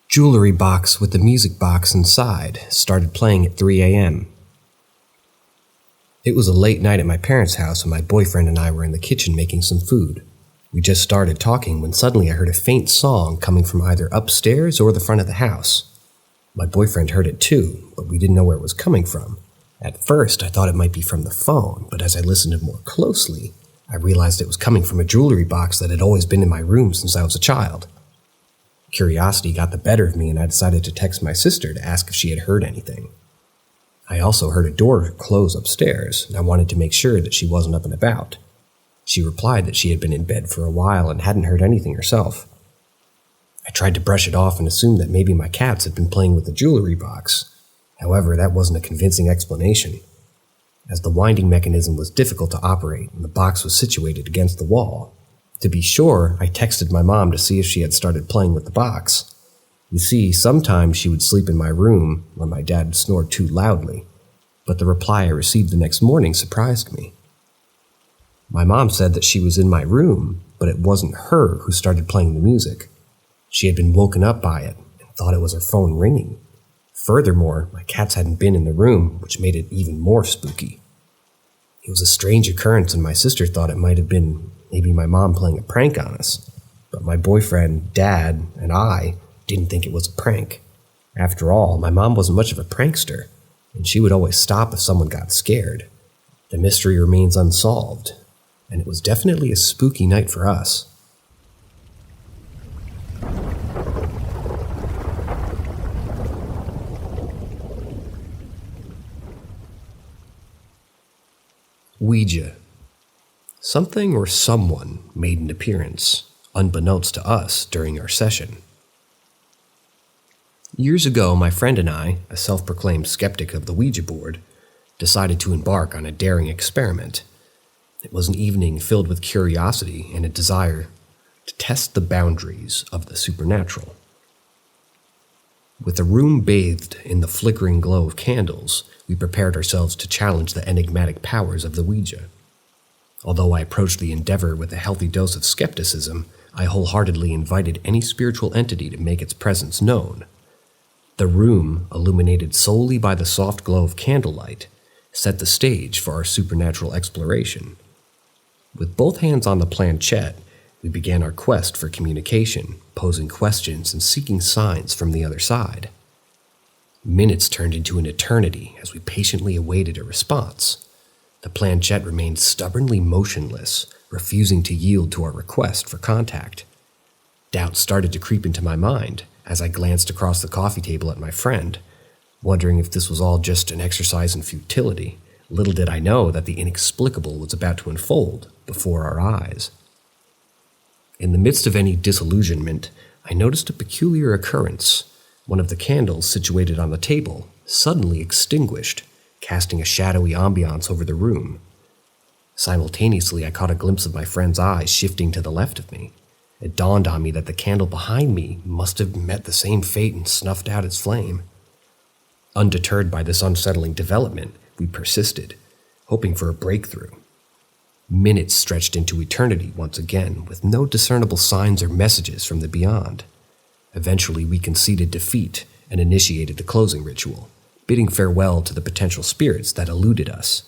jewelry box with the music box inside started playing at 3 a.m. It was a late night at my parents' house and my boyfriend and I were in the kitchen making some food. We just started talking when suddenly I heard a faint song coming from either upstairs or the front of the house. My boyfriend heard it too, but we didn't know where it was coming from. At first, I thought it might be from the phone, but as I listened more closely, I realized it was coming from a jewelry box that had always been in my room since I was a child. Curiosity got the better of me and I decided to text my sister to ask if she had heard anything. I also heard a door close upstairs, and I wanted to make sure that she wasn't up and about. She replied that she had been in bed for a while and hadn't heard anything herself. I tried to brush it off and assumed that maybe my cats had been playing with the jewelry box. However, that wasn't a convincing explanation, as the winding mechanism was difficult to operate and the box was situated against the wall. To be sure, I texted my mom to see if she had started playing with the box. You see, sometimes she would sleep in my room when my dad snored too loudly, but the reply I received the next morning surprised me. My mom said that she was in my room, but it wasn't her who started playing the music. She had been woken up by it and thought it was her phone ringing. Furthermore, my cats hadn't been in the room, which made it even more spooky. It was a strange occurrence and my sister thought it might have been maybe my mom playing a prank on us, but my boyfriend, dad, and I didn't think it was a prank. After all, my mom wasn't much of a prankster, and she would always stop if someone got scared. The mystery remains unsolved, and it was definitely a spooky night for us. Ouija. Something or someone made an appearance, unbeknownst to us, during our session. Years ago, my friend and I, a self-proclaimed skeptic of the Ouija board, decided to embark on a daring experiment. It was an evening filled with curiosity and a desire to test the boundaries of the supernatural. With the room bathed in the flickering glow of candles, we prepared ourselves to challenge the enigmatic powers of the Ouija. Although I approached the endeavor with a healthy dose of skepticism, I wholeheartedly invited any spiritual entity to make its presence known. The room, illuminated solely by the soft glow of candlelight, set the stage for our supernatural exploration. With both hands on the planchette, we began our quest for communication, posing questions and seeking signs from the other side. Minutes turned into an eternity as we patiently awaited a response. The planchette remained stubbornly motionless, refusing to yield to our request for contact. Doubt started to creep into my mind as I glanced across the coffee table at my friend, wondering if this was all just an exercise in futility. Little did I know that the inexplicable was about to unfold before our eyes. In the midst of any disillusionment, I noticed a peculiar occurrence. One of the candles situated on the table suddenly extinguished, casting a shadowy ambiance over the room. Simultaneously, I caught a glimpse of my friend's eyes shifting to the left of me. It dawned on me that the candle behind me must have met the same fate and snuffed out its flame. Undeterred by this unsettling development, we persisted, hoping for a breakthrough. Minutes stretched into eternity once again, with no discernible signs or messages from the beyond. Eventually, we conceded defeat and initiated the closing ritual, bidding farewell to the potential spirits that eluded us.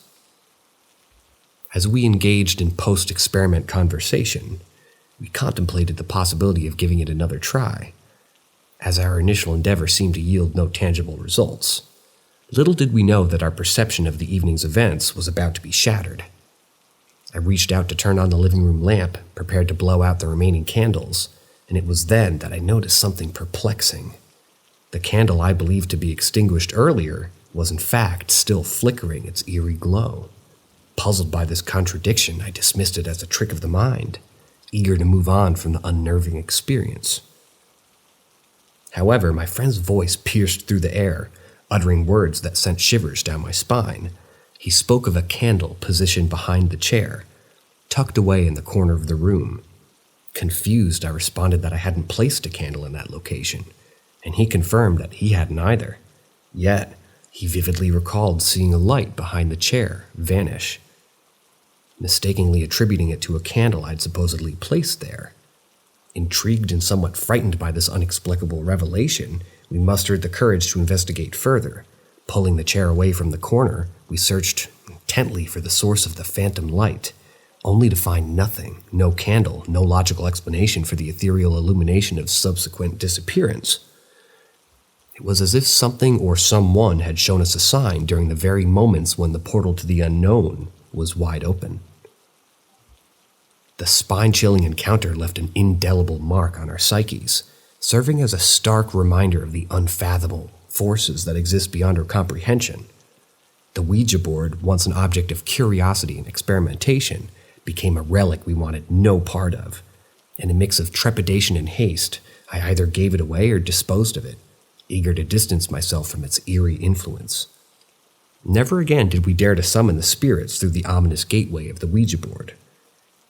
As we engaged in post-experiment conversation, we contemplated the possibility of giving it another try, as our initial endeavor seemed to yield no tangible results. Little did we know that our perception of the evening's events was about to be shattered. I reached out to turn on the living room lamp, prepared to blow out the remaining candles, and it was then that I noticed something perplexing. The candle I believed to be extinguished earlier was in fact still flickering its eerie glow. Puzzled by this contradiction, I dismissed it as a trick of the mind, eager to move on from the unnerving experience. However, my friend's voice pierced through the air, uttering words that sent shivers down my spine. He spoke of a candle positioned behind the chair, tucked away in the corner of the room. Confused, I responded that I hadn't placed a candle in that location, and he confirmed that he hadn't either. Yet, he vividly recalled seeing a light behind the chair vanish, mistakenly attributing it to a candle I'd supposedly placed there. Intrigued and somewhat frightened by this inexplicable revelation, we mustered the courage to investigate further. Pulling the chair away from the corner, we searched intently for the source of the phantom light, only to find nothing, no candle, no logical explanation for the ethereal illumination of subsequent disappearance. It was as if something or someone had shown us a sign during the very moments when the portal to the unknown was wide open. The spine-chilling encounter left an indelible mark on our psyches, serving as a stark reminder of the unfathomable forces that exist beyond our comprehension. The Ouija board, once an object of curiosity and experimentation, became a relic we wanted no part of. In a mix of trepidation and haste, I either gave it away or disposed of it, eager to distance myself from its eerie influence. Never again did we dare to summon the spirits through the ominous gateway of the Ouija board.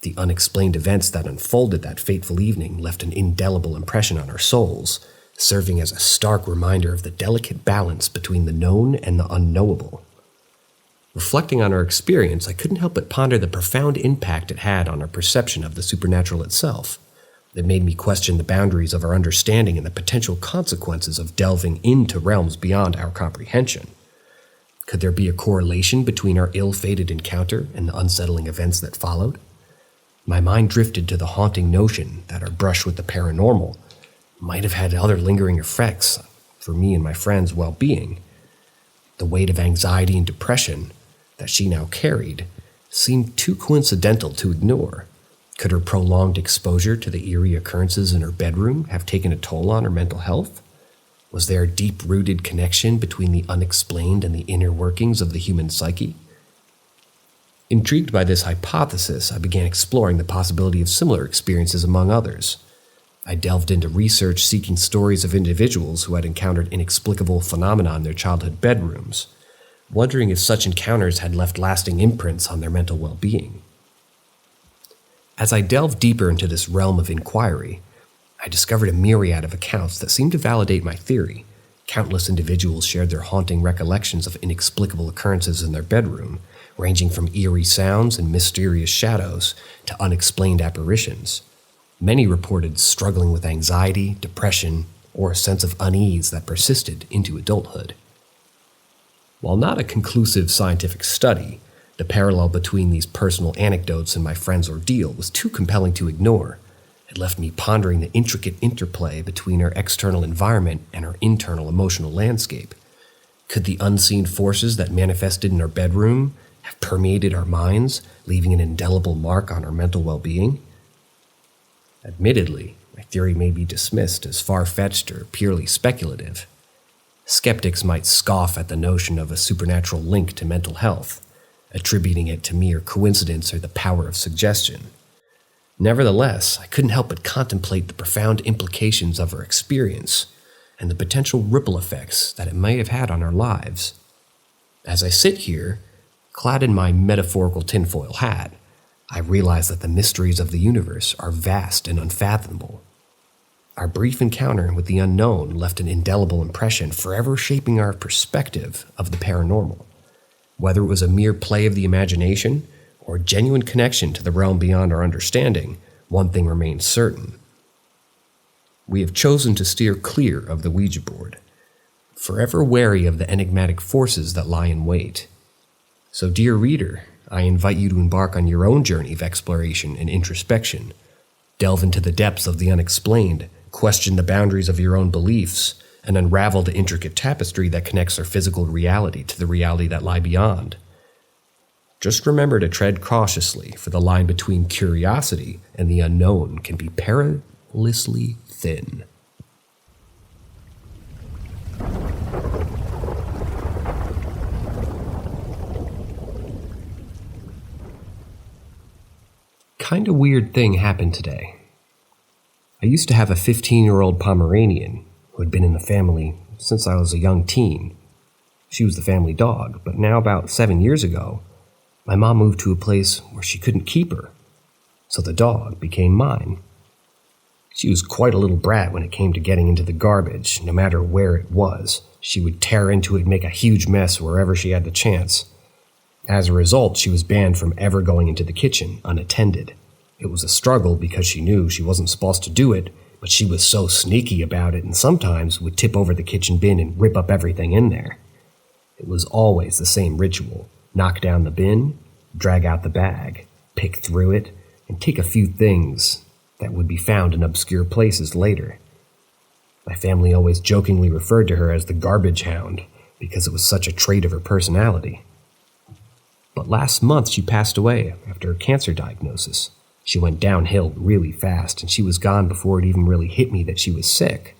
The unexplained events that unfolded that fateful evening left an indelible impression on our souls, serving as a stark reminder of the delicate balance between the known and the unknowable. Reflecting on our experience, I couldn't help but ponder the profound impact it had on our perception of the supernatural itself. It made me question the boundaries of our understanding and the potential consequences of delving into realms beyond our comprehension. Could there be a correlation between our ill-fated encounter and the unsettling events that followed? My mind drifted to the haunting notion that our brush with the paranormal might have had other lingering effects for me and my friend's well-being. The weight of anxiety and depression that she now carried seemed too coincidental to ignore. Could her prolonged exposure to the eerie occurrences in her bedroom have taken a toll on her mental health? Was there a deep-rooted connection between the unexplained and the inner workings of the human psyche? Intrigued by this hypothesis, I began exploring the possibility of similar experiences among others. I delved into research seeking stories of individuals who had encountered inexplicable phenomena in their childhood bedrooms, wondering if such encounters had left lasting imprints on their mental well-being. As I delved deeper into this realm of inquiry, I discovered a myriad of accounts that seemed to validate my theory. Countless individuals shared their haunting recollections of inexplicable occurrences in their bedroom, ranging from eerie sounds and mysterious shadows to unexplained apparitions. Many reported struggling with anxiety, depression, or a sense of unease that persisted into adulthood. While not a conclusive scientific study, the parallel between these personal anecdotes and my friend's ordeal was too compelling to ignore. It left me pondering the intricate interplay between our external environment and our internal emotional landscape. Could the unseen forces that manifested in our bedroom have permeated our minds, leaving an indelible mark on our mental well-being? Admittedly, my theory may be dismissed as far-fetched or purely speculative. Skeptics might scoff at the notion of a supernatural link to mental health, attributing it to mere coincidence or the power of suggestion. Nevertheless, I couldn't help but contemplate the profound implications of our experience and the potential ripple effects that it may have had on our lives. As I sit here, clad in my metaphorical tinfoil hat, I realize that the mysteries of the universe are vast and unfathomable. Our brief encounter with the unknown left an indelible impression, forever shaping our perspective of the paranormal. Whether it was a mere play of the imagination or a genuine connection to the realm beyond our understanding, one thing remains certain. We have chosen to steer clear of the Ouija board, forever wary of the enigmatic forces that lie in wait. So, dear reader, I invite you to embark on your own journey of exploration and introspection. Delve into the depths of the unexplained, question the boundaries of your own beliefs, and unravel the intricate tapestry that connects our physical reality to the reality that lie beyond. Just remember to tread cautiously, for the line between curiosity and the unknown can be perilously thin. Kinda weird thing happened today. I used to have a 15-year-old Pomeranian who had been in the family since I was a young teen. She was the family dog, but now about 7 years ago, my mom moved to a place where she couldn't keep her, so the dog became mine. She was quite a little brat when it came to getting into the garbage. No matter where it was, she would tear into it and make a huge mess wherever she had the chance. As a result, she was banned from ever going into the kitchen unattended, It was a struggle because she knew she wasn't supposed to do it, but she was so sneaky about it and sometimes would tip over the kitchen bin and rip up everything in there. It was always the same ritual: knock down the bin, drag out the bag, pick through it, and take a few things that would be found in obscure places later. My family always jokingly referred to her as the garbage hound because it was such a trait of her personality. But last month she passed away after a cancer diagnosis. She went downhill really fast, and she was gone before it even really hit me that she was sick.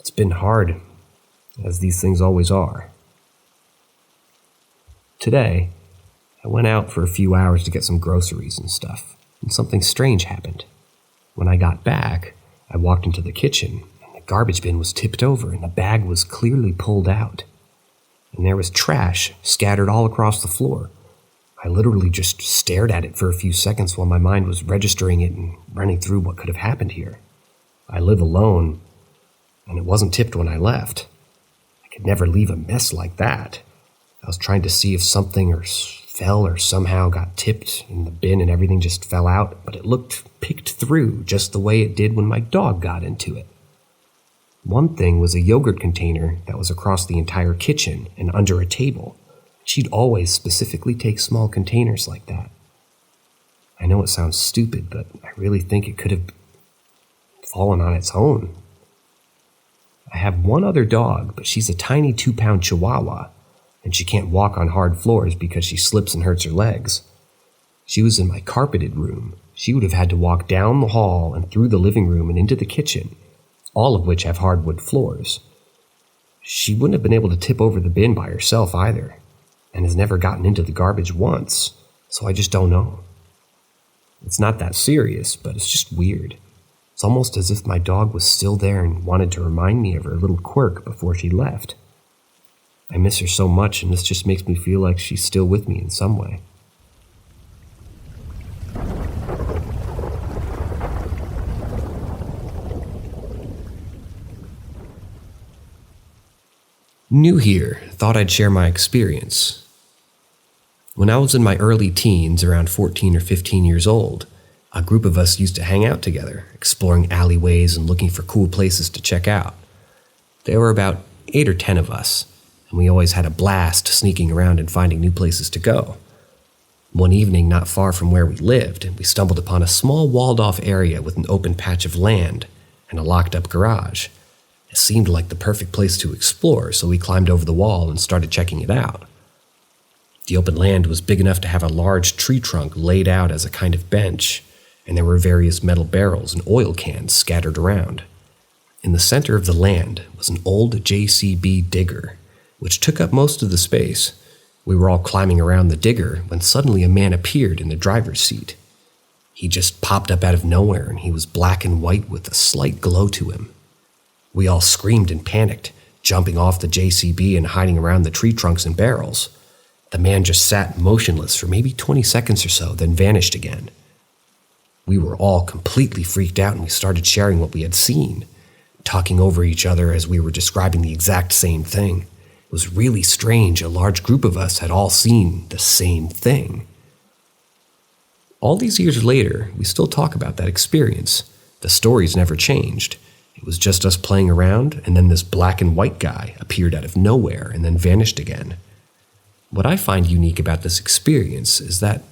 It's been hard, as these things always are. Today, I went out for a few hours to get some groceries and stuff, and something strange happened. When I got back, I walked into the kitchen, and the garbage bin was tipped over, and the bag was clearly pulled out. And there was trash scattered all across the floor. I literally just stared at it for a few seconds while my mind was registering it and running through what could have happened here. I live alone, and it wasn't tipped when I left. I could never leave a mess like that. I was trying to see if something fell or somehow got tipped in the bin and everything just fell out, but it looked picked through just the way it did when my dog got into it. One thing was a yogurt container that was across the entire kitchen and under a table. She'd always specifically take small containers like that. I know it sounds stupid, but I really think it could have fallen on its own. I have one other dog, but she's a tiny 2-pound Chihuahua, and she can't walk on hard floors because she slips and hurts her legs. She was in my carpeted room. She would have had to walk down the hall and through the living room and into the kitchen, all of which have hardwood floors. She wouldn't have been able to tip over the bin by herself either, and has never gotten into the garbage once, so I just don't know. It's not that serious, but it's just weird. It's almost as if my dog was still there and wanted to remind me of her little quirk before she left. I miss her so much, and this just makes me feel like she's still with me in some way. New here, thought I'd share my experience. When I was in my early teens, around 14 or 15 years old, a group of us used to hang out together, exploring alleyways and looking for cool places to check out. There were about 8 or 10 of us, and we always had a blast sneaking around and finding new places to go. One evening, not far from where we lived, we stumbled upon a small walled-off area with an open patch of land and a locked-up garage. It seemed like the perfect place to explore, so we climbed over the wall and started checking it out. The open land was big enough to have a large tree trunk laid out as a kind of bench, and there were various metal barrels and oil cans scattered around. In the center of the land was an old JCB digger, which took up most of the space. We were all climbing around the digger when suddenly a man appeared in the driver's seat. He just popped up out of nowhere, and he was black and white with a slight glow to him. We all screamed and panicked, jumping off the JCB and hiding around the tree trunks and barrels. The man just sat motionless for maybe 20 seconds or so, then vanished again. We were all completely freaked out, and we started sharing what we had seen, talking over each other as we were describing the exact same thing. It was really strange. A large group of us had all seen the same thing. All these years later, we still talk about that experience. The stories never changed. It was just us playing around, and then this black and white guy appeared out of nowhere and then vanished again. What I find unique about this experience is that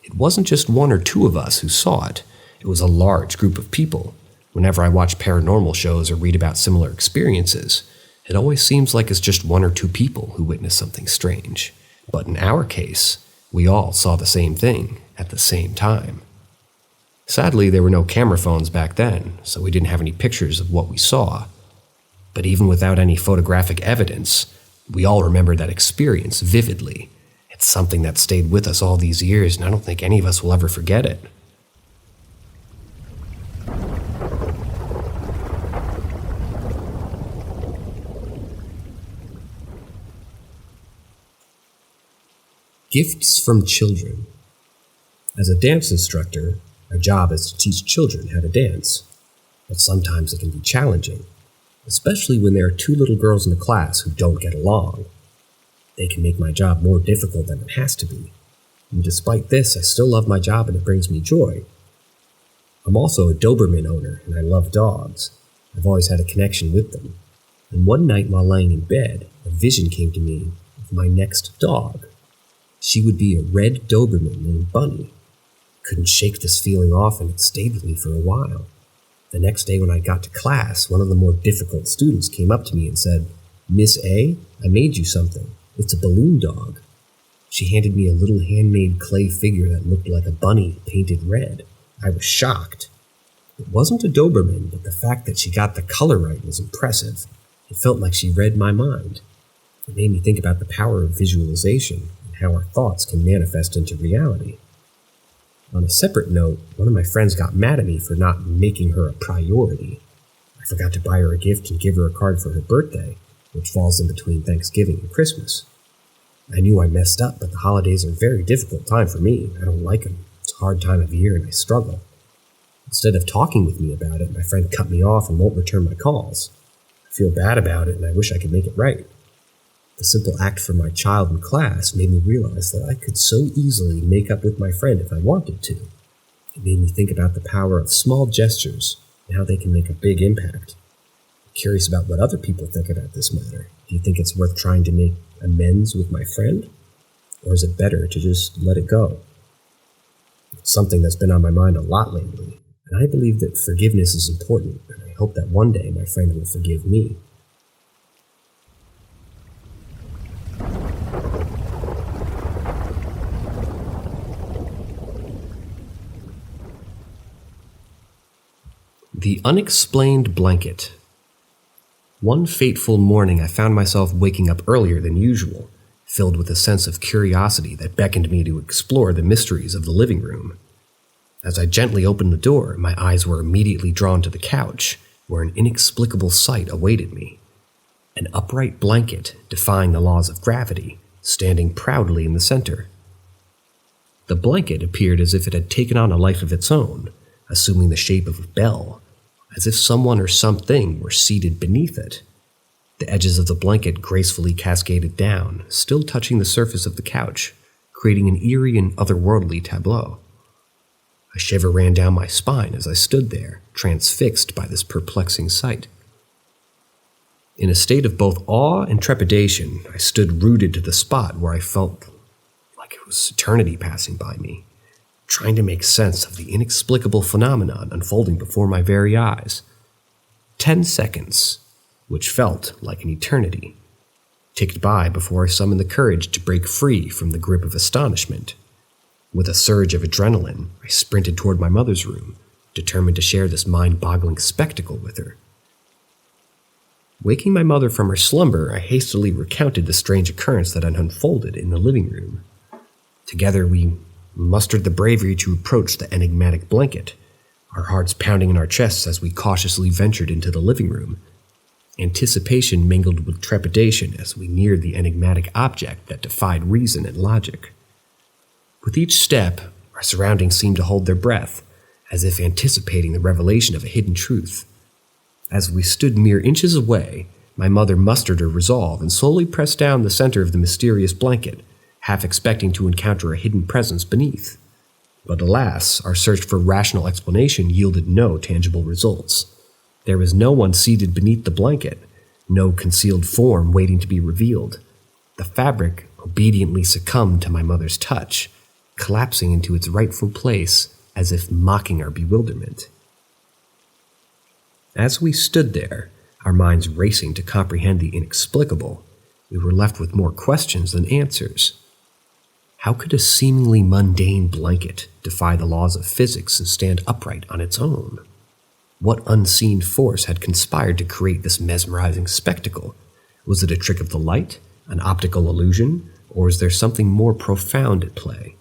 it wasn't just 1 or 2 of us who saw it. It was a large group of people. Whenever I watch paranormal shows or read about similar experiences, it always seems like it's just 1 or 2 people who witness something strange. But in our case, we all saw the same thing at the same time. Sadly, there were no camera phones back then, so we didn't have any pictures of what we saw. But even without any photographic evidence, we all remember that experience vividly. It's something that stayed with us all these years, and I don't think any of us will ever forget it. Gifts from children. As a dance instructor, our job is to teach children how to dance, but sometimes it can be challenging, especially when there are 2 little girls in a class who don't get along. They can make my job more difficult than it has to be, and despite this, I still love my job and it brings me joy, I'm also a Doberman owner, and I love dogs. I've always had a connection with them. And one night while lying in bed, a vision came to me of my next dog. She would be a red Doberman named Bunny. Couldn't shake this feeling off, and it stayed with me for a while. The next day when I got to class, one of the more difficult students came up to me and said, "Miss A, I made you something. It's a balloon dog." She handed me a little handmade clay figure that looked like a bunny painted red. I was shocked. It wasn't a Doberman, but the fact that she got the color right was impressive. It felt like she read my mind. It made me think about the power of visualization and how our thoughts can manifest into reality. On a separate note, one of my friends got mad at me for not making her a priority. I forgot to buy her a gift and give her a card for her birthday, which falls in between Thanksgiving and Christmas. I knew I messed up, but the holidays are a very difficult time for me. I don't like them. It's a hard time of year and I struggle. Instead of talking with me about it, my friend cut me off and won't return my calls. I feel bad about it and I wish I could make it right. The simple act for my child in class made me realize that I could so easily make up with my friend if I wanted to. It made me think about the power of small gestures and how they can make a big impact. I'm curious about what other people think about this matter. Do you think it's worth trying to make amends with my friend? Or is it better to just let it go? It's something that's been on my mind a lot lately, and I believe that forgiveness is important, and I hope that one day my friend will forgive me. The Unexplained Blanket. One fateful morning, I found myself waking up earlier than usual, filled with a sense of curiosity that beckoned me to explore the mysteries of the living room. As I gently opened the door, my eyes were immediately drawn to the couch, where an inexplicable sight awaited me. An upright blanket, defying the laws of gravity, standing proudly in the center. The blanket appeared as if it had taken on a life of its own, assuming the shape of a bell, as if someone or something were seated beneath it. The edges of the blanket gracefully cascaded down, still touching the surface of the couch, creating an eerie and otherworldly tableau. A shiver ran down my spine as I stood there, transfixed by this perplexing sight. In a state of both awe and trepidation, I stood rooted to the spot where I felt like it was eternity passing by me, trying to make sense of the inexplicable phenomenon unfolding before my very eyes. 10 seconds, which felt like an eternity, ticked by before I summoned the courage to break free from the grip of astonishment. With a surge of adrenaline, I sprinted toward my mother's room, determined to share this mind-boggling spectacle with her. Waking my mother from her slumber, I hastily recounted the strange occurrence that had unfolded in the living room. Together, we mustered the bravery to approach the enigmatic blanket, our hearts pounding in our chests as we cautiously ventured into the living room. Anticipation mingled with trepidation as we neared the enigmatic object that defied reason and logic. With each step, our surroundings seemed to hold their breath, as if anticipating the revelation of a hidden truth. As we stood mere inches away, my mother mustered her resolve and slowly pressed down the center of the mysterious blanket, half expecting to encounter a hidden presence beneath. But alas, our search for rational explanation yielded no tangible results. There was no one seated beneath the blanket, no concealed form waiting to be revealed. The fabric obediently succumbed to my mother's touch, collapsing into its rightful place as if mocking our bewilderment. As we stood there, our minds racing to comprehend the inexplicable, we were left with more questions than answers. How could a seemingly mundane blanket defy the laws of physics and stand upright on its own? What unseen force had conspired to create this mesmerizing spectacle? Was it a trick of the light, an optical illusion, or is there something more profound at play?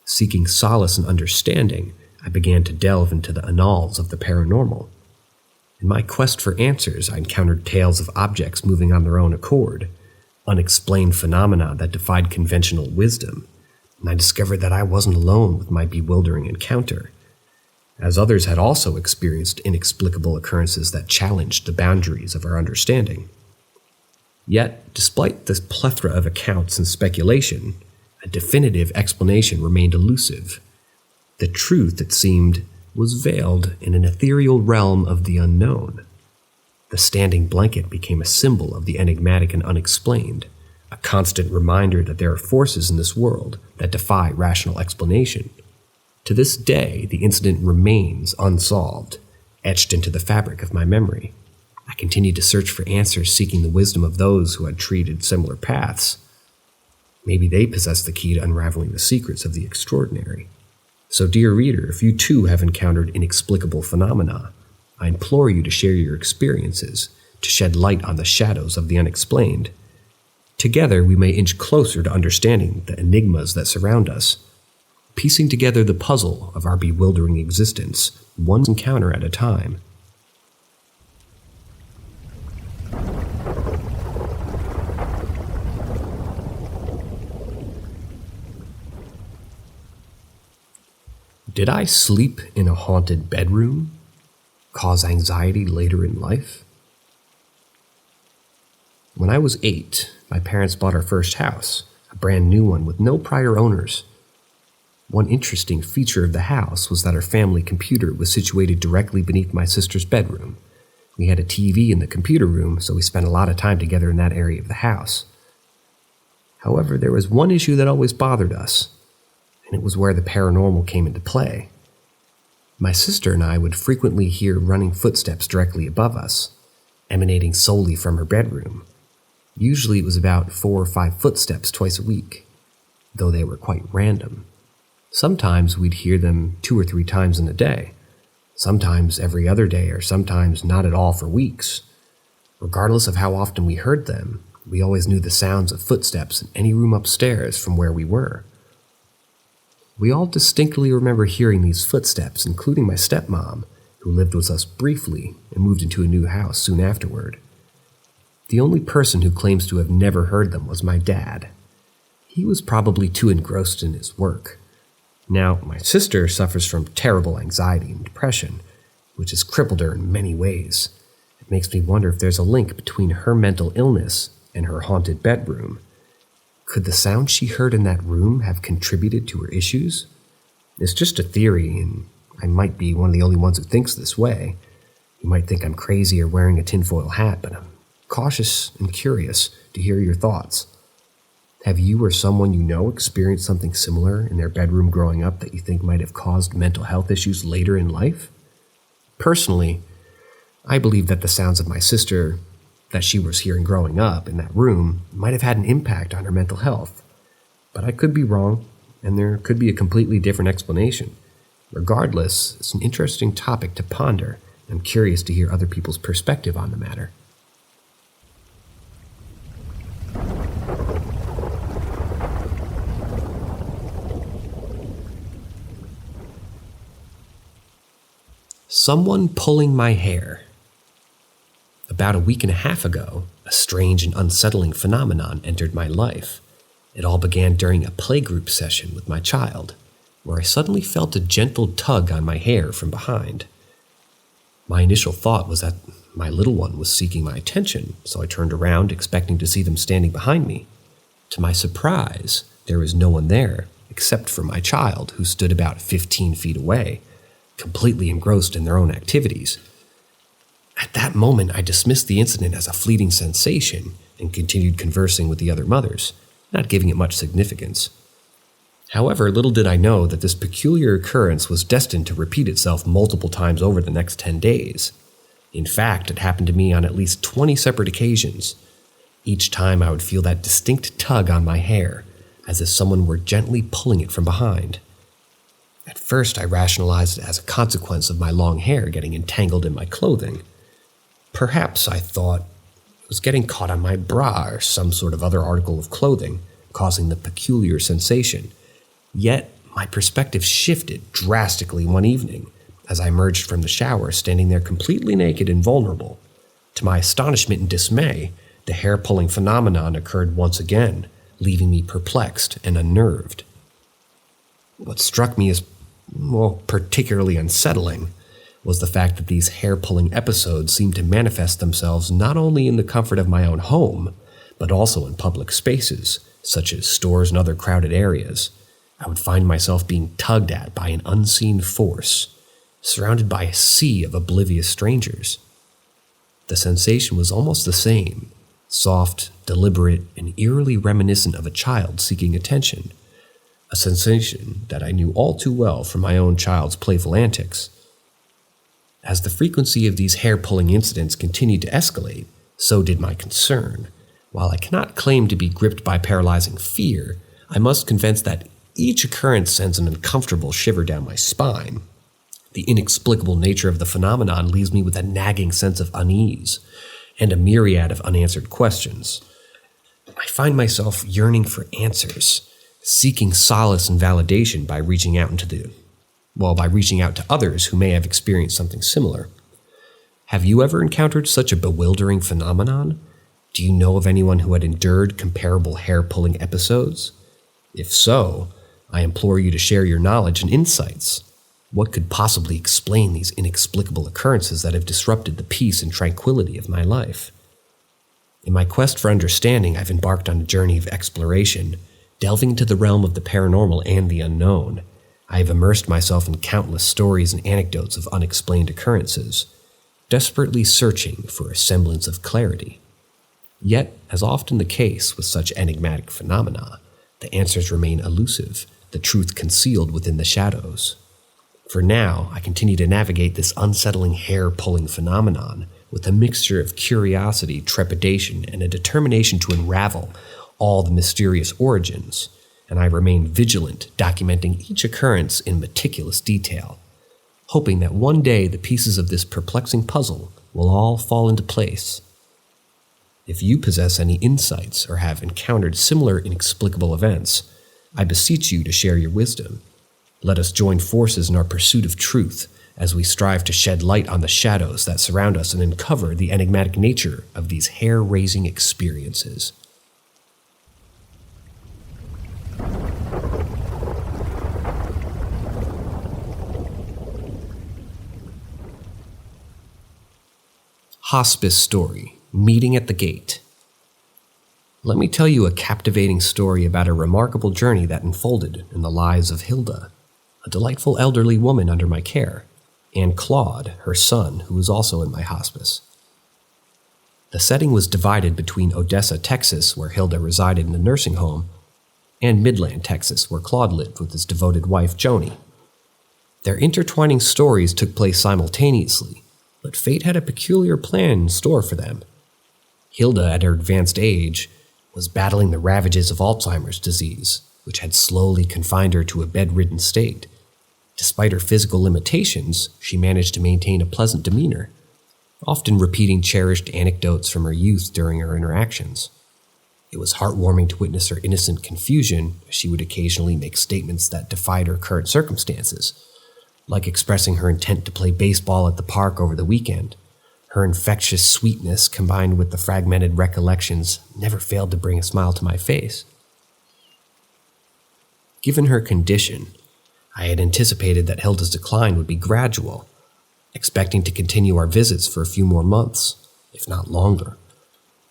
Seeking solace and understanding, I began to delve into the annals of the paranormal. In my quest for answers, I encountered tales of objects moving on their own accord, unexplained phenomena that defied conventional wisdom, and I discovered that I wasn't alone with my bewildering encounter, as others had also experienced inexplicable occurrences that challenged the boundaries of our understanding. Yet, despite this plethora of accounts and speculation, a definitive explanation remained elusive. The truth, it seemed, was veiled in an ethereal realm of the unknown. The standing blanket became a symbol of the enigmatic and unexplained, a constant reminder that there are forces in this world that defy rational explanation. To this day, the incident remains unsolved, etched into the fabric of my memory. I continued to search for answers, seeking the wisdom of those who had treated similar paths. Maybe they possess the key to unraveling the secrets of the extraordinary. So, dear reader, if you too have encountered inexplicable phenomena, I implore you to share your experiences, to shed light on the shadows of the unexplained. Together, we may inch closer to understanding the enigmas that surround us, piecing together the puzzle of our bewildering existence, one encounter at a time. Did I sleep in a haunted bedroom? Cause anxiety later in life? When I was 8, my parents bought our first house, a brand new one with no prior owners. One interesting feature of the house was that our family computer was situated directly beneath my sister's bedroom. We had a TV in the computer room, so we spent a lot of time together in that area of the house. However, there was one issue that always bothered us, and it was where the paranormal came into play. My sister and I would frequently hear running footsteps directly above us, emanating solely from her bedroom. Usually it was about 4 or 5 footsteps twice a week, though they were quite random. Sometimes we'd hear them 2 or 3 times in a day, sometimes every other day, or sometimes not at all for weeks. Regardless of how often we heard them, we always knew the sounds of footsteps in any room upstairs from where we were. We all distinctly remember hearing these footsteps, including my stepmom, who lived with us briefly and moved into a new house soon afterward. The only person who claims to have never heard them was my dad. He was probably too engrossed in his work. Now, my sister suffers from terrible anxiety and depression, which has crippled her in many ways. It makes me wonder if there's a link between her mental illness and her haunted bedroom. Could the sound she heard in that room have contributed to her issues? It's just a theory, and I might be one of the only ones who thinks this way. You might think I'm crazy or wearing a tinfoil hat, but I'm cautious and curious to hear your thoughts. Have you or someone you know experienced something similar in their bedroom growing up that you think might have caused mental health issues later in life? Personally, I believe that the sounds of my sister that she was hearing growing up in that room might have had an impact on her mental health. But I could be wrong, and there could be a completely different explanation. Regardless, it's an interesting topic to ponder. I'm curious to hear other people's perspective on the matter. Someone pulling my hair. About a week and a half ago, a strange and unsettling phenomenon entered my life. It all began during a playgroup session with my child, where I suddenly felt a gentle tug on my hair from behind. My initial thought was that my little one was seeking my attention, so I turned around expecting to see them standing behind me. To my surprise, there was no one there except for my child, who stood about 15 feet away, completely engrossed in their own activities. At that moment, I dismissed the incident as a fleeting sensation and continued conversing with the other mothers, not giving it much significance. However, little did I know that this peculiar occurrence was destined to repeat itself multiple times over the next 10 days. In fact, it happened to me on at least 20 separate occasions. Each time I would feel that distinct tug on my hair, as if someone were gently pulling it from behind. At first, I rationalized it as a consequence of my long hair getting entangled in my clothing. Perhaps, I thought, it was getting caught on my bra or some sort of other article of clothing, causing the peculiar sensation. Yet, my perspective shifted drastically one evening as I emerged from the shower, standing there completely naked and vulnerable. To my astonishment and dismay, the hair-pulling phenomenon occurred once again, leaving me perplexed and unnerved. What struck me as, particularly unsettling was the fact that these hair-pulling episodes seemed to manifest themselves not only in the comfort of my own home, but also in public spaces, such as stores and other crowded areas. I would find myself being tugged at by an unseen force. surrounded by a sea of oblivious strangers. The sensation was almost the same, soft, deliberate, and eerily reminiscent of a child seeking attention, a sensation that I knew all too well from my own child's playful antics. As the frequency of these hair-pulling incidents continued to escalate, so did my concern. While I cannot claim to be gripped by paralyzing fear, I must confess that each occurrence sends an uncomfortable shiver down my spine. The inexplicable nature of the phenomenon leaves me with a nagging sense of unease and a myriad of unanswered questions. I find myself yearning for answers, seeking solace and validation by reaching out to others who may have experienced something similar. Have you ever encountered such a bewildering phenomenon? Do you know of anyone who had endured comparable hair-pulling episodes? If so, I implore you to share your knowledge and insights. What could possibly explain these inexplicable occurrences that have disrupted the peace and tranquility of my life? In my quest for understanding, I've embarked on a journey of exploration, delving into the realm of the paranormal and the unknown. I have immersed myself in countless stories and anecdotes of unexplained occurrences, desperately searching for a semblance of clarity. Yet, as often the case with such enigmatic phenomena, the answers remain elusive, the truth concealed within the shadows. For now, I continue to navigate this unsettling hair-pulling phenomenon with a mixture of curiosity, trepidation, and a determination to unravel all the mysterious origins, and I remain vigilant, documenting each occurrence in meticulous detail, hoping that one day the pieces of this perplexing puzzle will all fall into place. If you possess any insights or have encountered similar inexplicable events, I beseech you to share your wisdom. Let us join forces in our pursuit of truth as we strive to shed light on the shadows that surround us and uncover the enigmatic nature of these hair-raising experiences. Hospice Story, Meeting at the Gate. Let me tell you a captivating story about a remarkable journey that unfolded in the lives of Hilda, a delightful elderly woman under my care, and Claude, her son, who was also in my hospice. The setting was divided between Odessa, Texas, where Hilda resided in a nursing home, and Midland, Texas, where Claude lived with his devoted wife, Joni. Their intertwining stories took place simultaneously, but fate had a peculiar plan in store for them. Hilda, at her advanced age, was battling the ravages of Alzheimer's disease, which had slowly confined her to a bedridden state. Despite her physical limitations, she managed to maintain a pleasant demeanor, often repeating cherished anecdotes from her youth during her interactions. It was heartwarming to witness her innocent confusion as she would occasionally make statements that defied her current circumstances, like expressing her intent to play baseball at the park over the weekend. Her infectious sweetness, combined with the fragmented recollections, never failed to bring a smile to my face. Given her condition, I had anticipated that Hilda's decline would be gradual, expecting to continue our visits for a few more months, if not longer.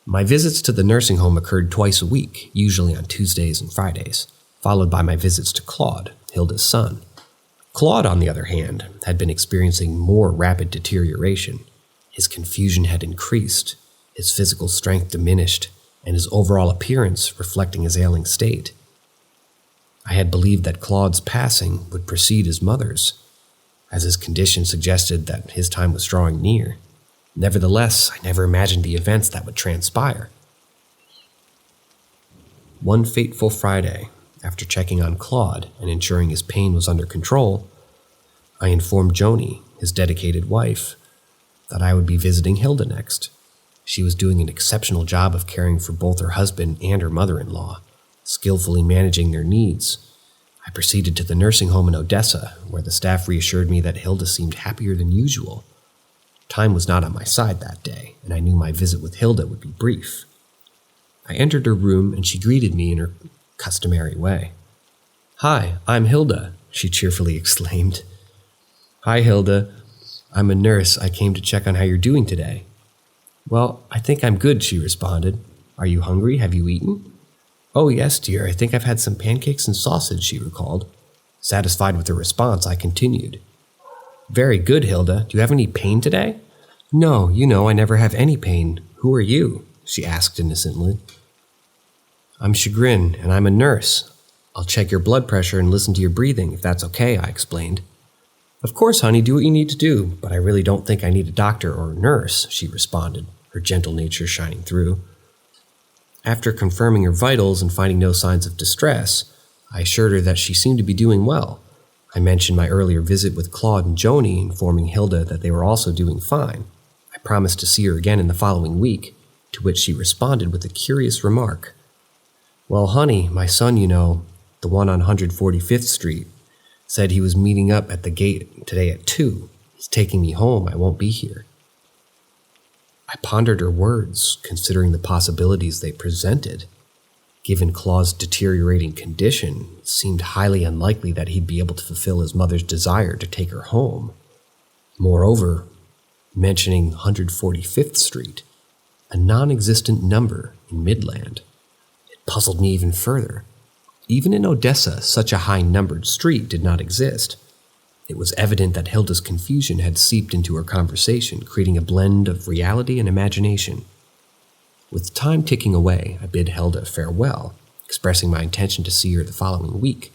My visits to the nursing home occurred twice a week, usually on Tuesdays and Fridays, followed by my visits to Claude, Hilda's son. Claude, on the other hand, had been experiencing more rapid deterioration. His confusion had increased, his physical strength diminished, and his overall appearance reflecting his ailing state. I had believed that Claude's passing would precede his mother's, as his condition suggested that his time was drawing near. Nevertheless, I never imagined the events that would transpire. One fateful Friday, after checking on Claude and ensuring his pain was under control, I informed Joni, his dedicated wife, that I would be visiting Hilda next. She was doing an exceptional job of caring for both her husband and her mother-in-law, skillfully managing their needs. I proceeded to the nursing home in Odessa, where the staff reassured me that Hilda seemed happier than usual. Time was not on my side that day, and I knew my visit with Hilda would be brief. I entered her room, and she greeted me in her customary way. "Hi, I'm Hilda," she cheerfully exclaimed. "Hi, Hilda. I'm a nurse. I came to check on how you're doing today." "Well, I think I'm good," she responded. "Are you hungry? Have you eaten?" "Oh, yes, dear. I think I've had some pancakes and sausage," she recalled. Satisfied with her response, I continued. Very good, Hilda. Do you have any pain today? No, I never have any pain. Who are you? She asked innocently. I'm Chingrn, and I'm a nurse. I'll check your blood pressure and listen to your breathing, if that's okay, I explained. Of course, honey, do what you need to do, but I really don't think I need a doctor or a nurse, she responded, her gentle nature shining through. After confirming her vitals and finding no signs of distress, I assured her that she seemed to be doing well. I mentioned my earlier visit with Claude and Joni, informing Hilda that they were also doing fine. I promised to see her again in the following week, to which she responded with a curious remark. Well, honey, my son, the one on 145th Street, said he was meeting up at the gate today at 2. He's taking me home. I won't be here. I pondered her words, considering the possibilities they presented. Given Claude's deteriorating condition, it seemed highly unlikely that he'd be able to fulfill his mother's desire to take her home. Moreover, mentioning 145th Street, a non-existent number in Midland, it puzzled me even further. Even in Odessa, such a high-numbered street did not exist. It was evident that Hilda's confusion had seeped into her conversation, creating a blend of reality and imagination. With time ticking away, I bid Hilda farewell, expressing my intention to see her the following week,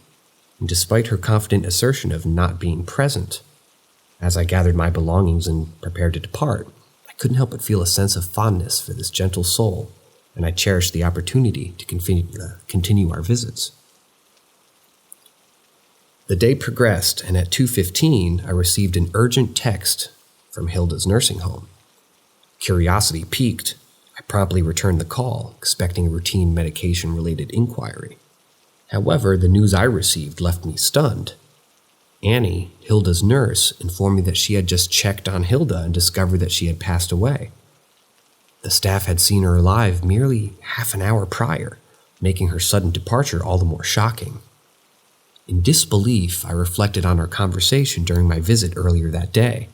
and despite her confident assertion of not being present, as I gathered my belongings and prepared to depart, I couldn't help but feel a sense of fondness for this gentle soul, and I cherished the opportunity to continue our visits. The day progressed, and at 2:15, I received an urgent text from Hilda's nursing home. Curiosity piqued. I promptly returned the call, expecting a routine medication-related inquiry. However, the news I received left me stunned. Annie, Hilda's nurse, informed me that she had just checked on Hilda and discovered that she had passed away. The staff had seen her alive merely half an hour prior, making her sudden departure all the more shocking. In disbelief, I reflected on our conversation during my visit earlier that day.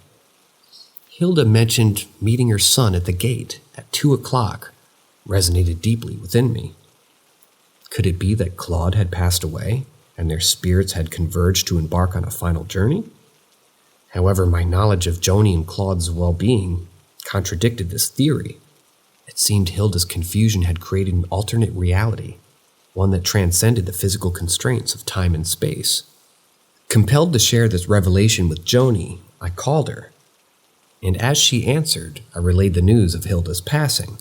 Hilda mentioned meeting her son at the gate at 2:00, resonated deeply within me. Could it be that Claude had passed away, and their spirits had converged to embark on a final journey? However, my knowledge of Joni and Claude's well-being contradicted this theory. It seemed Hilda's confusion had created an alternate reality, one that transcended the physical constraints of time and space. Compelled to share this revelation with Joni, I called her, and as she answered, I relayed the news of Hilda's passing.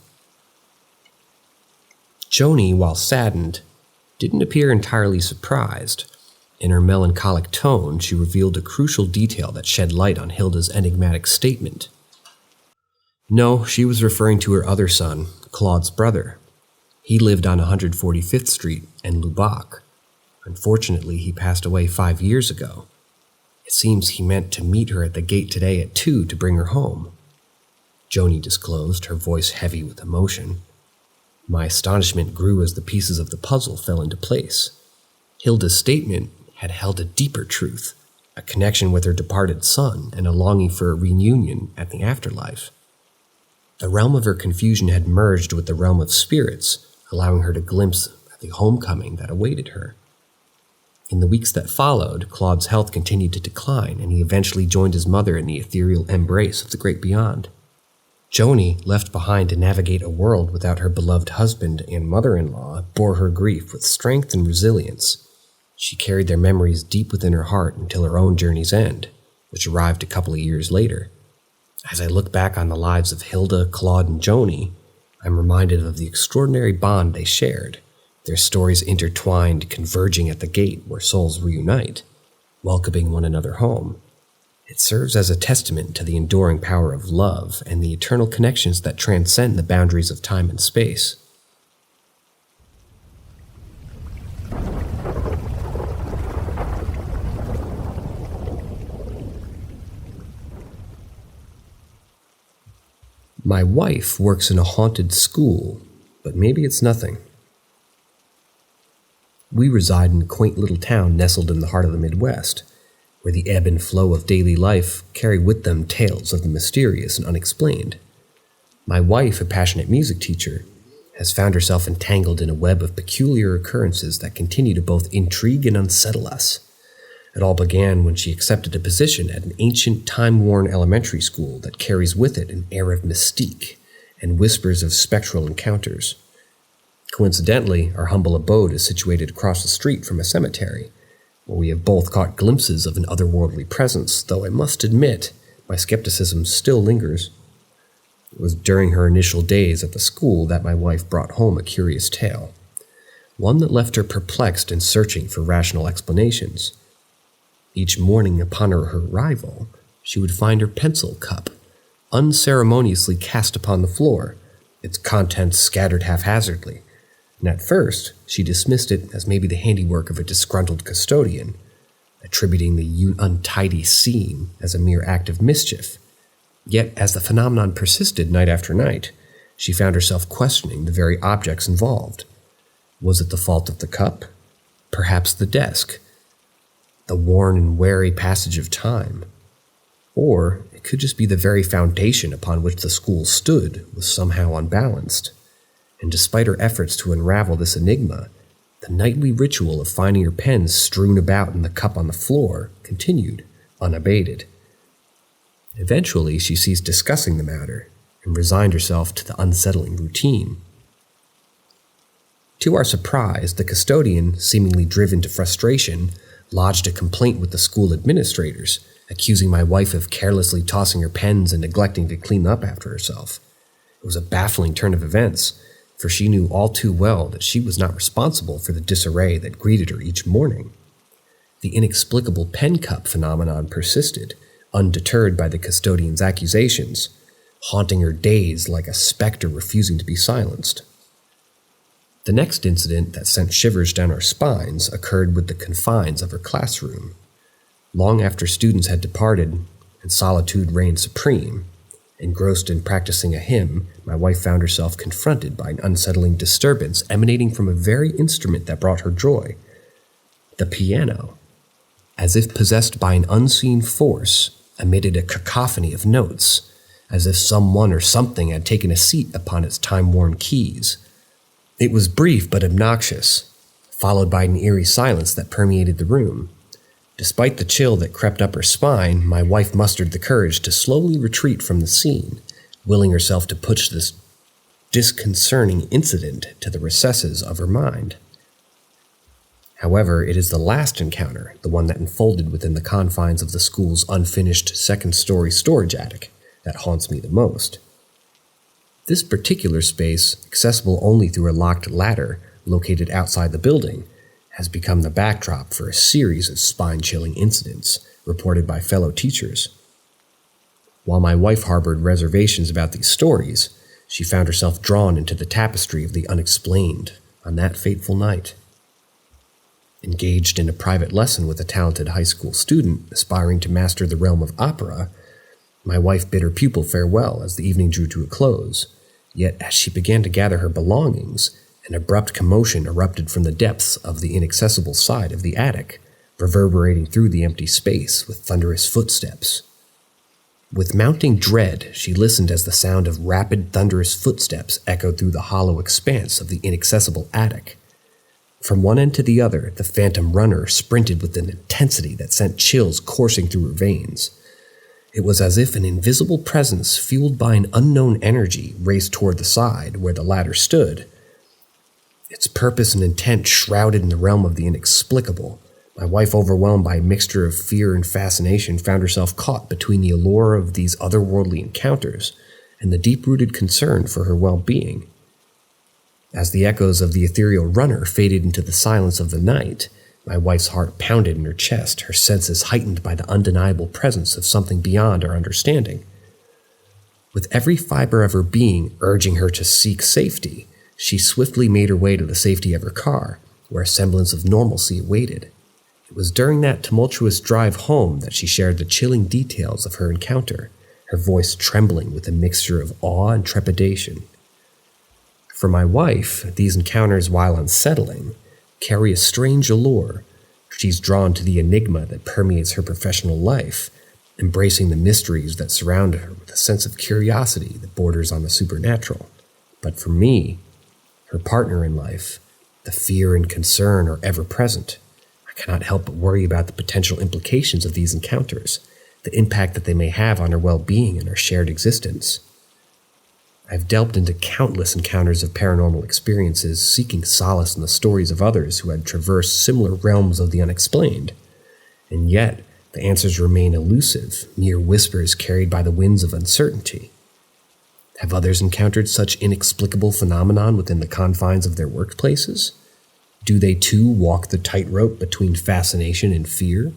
Joni, while saddened, didn't appear entirely surprised. In her melancholic tone, she revealed a crucial detail that shed light on Hilda's enigmatic statement. No, she was referring to her other son, Claude's brother. He lived on 145th Street in Lubbock. Unfortunately, he passed away 5 years ago. It seems he meant to meet her at the gate today at 2 to bring her home. Joni disclosed, her voice heavy with emotion. My astonishment grew as the pieces of the puzzle fell into place. Hilda's statement had held a deeper truth, a connection with her departed son and a longing for a reunion at the afterlife. The realm of her confusion had merged with the realm of spirits, allowing her to glimpse at the homecoming that awaited her. In the weeks that followed, Claude's health continued to decline, and he eventually joined his mother in the ethereal embrace of the great beyond. Joni, left behind to navigate a world without her beloved husband and mother-in-law, bore her grief with strength and resilience. She carried their memories deep within her heart until her own journey's end, which arrived a couple of years later. As I look back on the lives of Hilda, Claude, and Joni, I'm reminded of the extraordinary bond they shared, their stories intertwined, converging at the gate where souls reunite, welcoming one another home. It serves as a testament to the enduring power of love and the eternal connections that transcend the boundaries of time and space. My wife works in a haunted school, but maybe it's nothing. We reside in a quaint little town nestled in the heart of the Midwest, where the ebb and flow of daily life carry with them tales of the mysterious and unexplained. My wife, a passionate music teacher, has found herself entangled in a web of peculiar occurrences that continue to both intrigue and unsettle us. It all began when she accepted a position at an ancient, time-worn elementary school that carries with it an air of mystique and whispers of spectral encounters. Coincidentally, our humble abode is situated across the street from a cemetery, where we have both caught glimpses of an otherworldly presence, though I must admit, my skepticism still lingers. It was during her initial days at the school that my wife brought home a curious tale, one that left her perplexed and searching for rational explanations. Each morning upon her arrival, she would find her pencil cup unceremoniously cast upon the floor, its contents scattered haphazardly, and at first she dismissed it as maybe the handiwork of a disgruntled custodian, attributing the untidy scene as a mere act of mischief. Yet, as the phenomenon persisted night after night, she found herself questioning the very objects involved. Was it the fault of the cup? Perhaps the desk? The worn and weary passage of time? Or it could just be the very foundation upon which the school stood was somehow unbalanced. And despite her efforts to unravel this enigma, the nightly ritual of finding her pens strewn about in the cup on the floor continued, unabated. Eventually, she ceased discussing the matter and resigned herself to the unsettling routine. To our surprise, the custodian, seemingly driven to frustration, lodged a complaint with the school administrators, accusing my wife of carelessly tossing her pens and neglecting to clean up after herself. It was a baffling turn of events, for she knew all too well that she was not responsible for the disarray that greeted her each morning. The inexplicable pen cup phenomenon persisted, undeterred by the custodian's accusations, haunting her days like a specter refusing to be silenced. The next incident that sent shivers down our spines occurred with the confines of her classroom. Long after students had departed and solitude reigned supreme, engrossed in practicing a hymn, my wife found herself confronted by an unsettling disturbance emanating from a very instrument that brought her joy, the piano. As if possessed by an unseen force, emitted a cacophony of notes, as if someone or something had taken a seat upon its time-worn keys. It was brief but obnoxious, followed by an eerie silence that permeated the room. Despite the chill that crept up her spine, my wife mustered the courage to slowly retreat from the scene, willing herself to push this disconcerting incident to the recesses of her mind. However, it is the last encounter, the one that unfolded within the confines of the school's unfinished second-story storage attic, that haunts me the most. This particular space, accessible only through a locked ladder located outside the building, has become the backdrop for a series of spine-chilling incidents reported by fellow teachers. While my wife harbored reservations about these stories, she found herself drawn into the tapestry of the unexplained on that fateful night. Engaged in a private lesson with a talented high school student aspiring to master the realm of opera, my wife bid her pupil farewell as the evening drew to a close. Yet as she began to gather her belongings, an abrupt commotion erupted from the depths of the inaccessible side of the attic, reverberating through the empty space with thunderous footsteps. With mounting dread, she listened as the sound of rapid, thunderous footsteps echoed through the hollow expanse of the inaccessible attic. From one end to the other, the phantom runner sprinted with an intensity that sent chills coursing through her veins. It was as if an invisible presence fueled by an unknown energy raced toward the side where the ladder stood. Its purpose and intent shrouded in the realm of the inexplicable. My wife, overwhelmed by a mixture of fear and fascination, found herself caught between the allure of these otherworldly encounters and the deep-rooted concern for her well-being. As the echoes of the ethereal runner faded into the silence of the night, my wife's heart pounded in her chest, her senses heightened by the undeniable presence of something beyond our understanding. With every fiber of her being urging her to seek safety, she swiftly made her way to the safety of her car, where a semblance of normalcy awaited. It was during that tumultuous drive home that she shared the chilling details of her encounter, her voice trembling with a mixture of awe and trepidation. For my wife, these encounters, while unsettling, carry a strange allure. She's drawn to the enigma that permeates her professional life, embracing the mysteries that surround her with a sense of curiosity that borders on the supernatural. But for me, her partner in life, the fear and concern are ever present. I I cannot help but worry about the potential implications of these encounters, the impact that they may have on our well-being and our shared existence. I've delved into countless encounters of paranormal experiences, seeking solace in the stories of others who had traversed similar realms of the unexplained. And yet, the answers remain elusive, mere whispers carried by the winds of uncertainty. Have others encountered such inexplicable phenomenon within the confines of their workplaces? Do they too walk the tightrope between fascination and fear?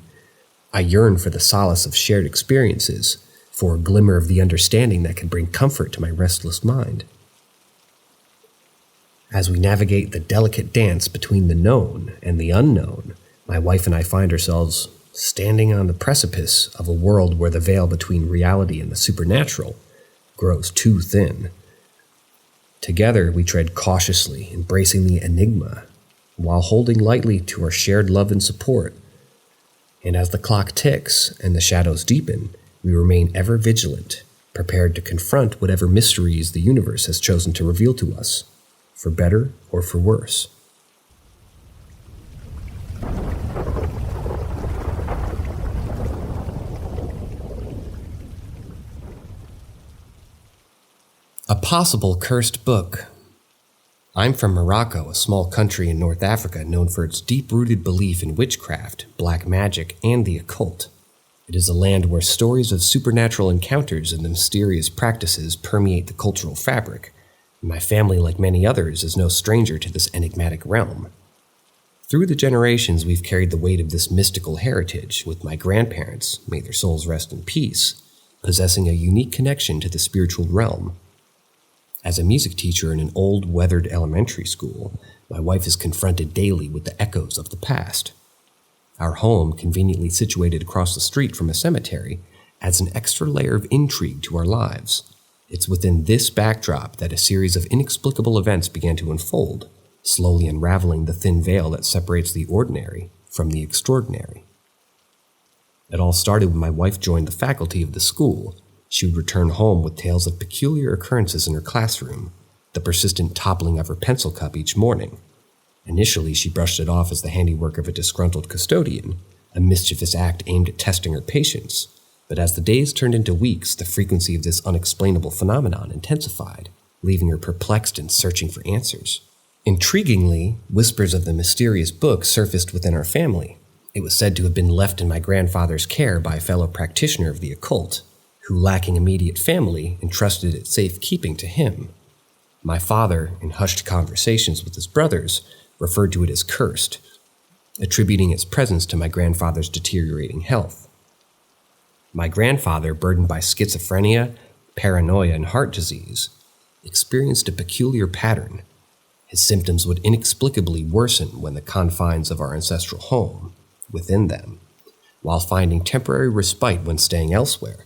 I yearn for the solace of shared experiences, for a glimmer of the understanding that can bring comfort to my restless mind. As we navigate the delicate dance between the known and the unknown, my wife and I find ourselves standing on the precipice of a world where the veil between reality and the supernatural grows too thin. Together, we tread cautiously, embracing the enigma, while holding lightly to our shared love and support. And as the clock ticks and the shadows deepen, we remain ever vigilant, prepared to confront whatever mysteries the universe has chosen to reveal to us, for better or for worse. A possible cursed book. I'm from Morocco, a small country in North Africa known for its deep-rooted belief in witchcraft, black magic, and the occult. It is a land where stories of supernatural encounters and mysterious practices permeate the cultural fabric. My family, like many others, is no stranger to this enigmatic realm. Through the generations, we've carried the weight of this mystical heritage, with my grandparents, may their souls rest in peace, possessing a unique connection to the spiritual realm. As a music teacher in an old, weathered elementary school, my wife is confronted daily with the echoes of the past. Our home, conveniently situated across the street from a cemetery, adds an extra layer of intrigue to our lives. It's within this backdrop that a series of inexplicable events began to unfold, slowly unraveling the thin veil that separates the ordinary from the extraordinary. It all started when my wife joined the faculty of the school. She would return home with tales of peculiar occurrences in her classroom, the persistent toppling of her pencil cup each morning. Initially, she brushed it off as the handiwork of a disgruntled custodian, a mischievous act aimed at testing her patience. But as the days turned into weeks, the frequency of this unexplainable phenomenon intensified, leaving her perplexed and searching for answers. Intriguingly, whispers of the mysterious book surfaced within our family. It was said to have been left in my grandfather's care by a fellow practitioner of the occult, who, lacking immediate family, entrusted its safekeeping to him. My father, in hushed conversations with his brothers, referred to it as cursed, attributing its presence to my grandfather's deteriorating health. My grandfather, burdened by schizophrenia, paranoia, and heart disease, experienced a peculiar pattern. His symptoms would inexplicably worsen when the confines of our ancestral home, within them, while finding temporary respite when staying elsewhere.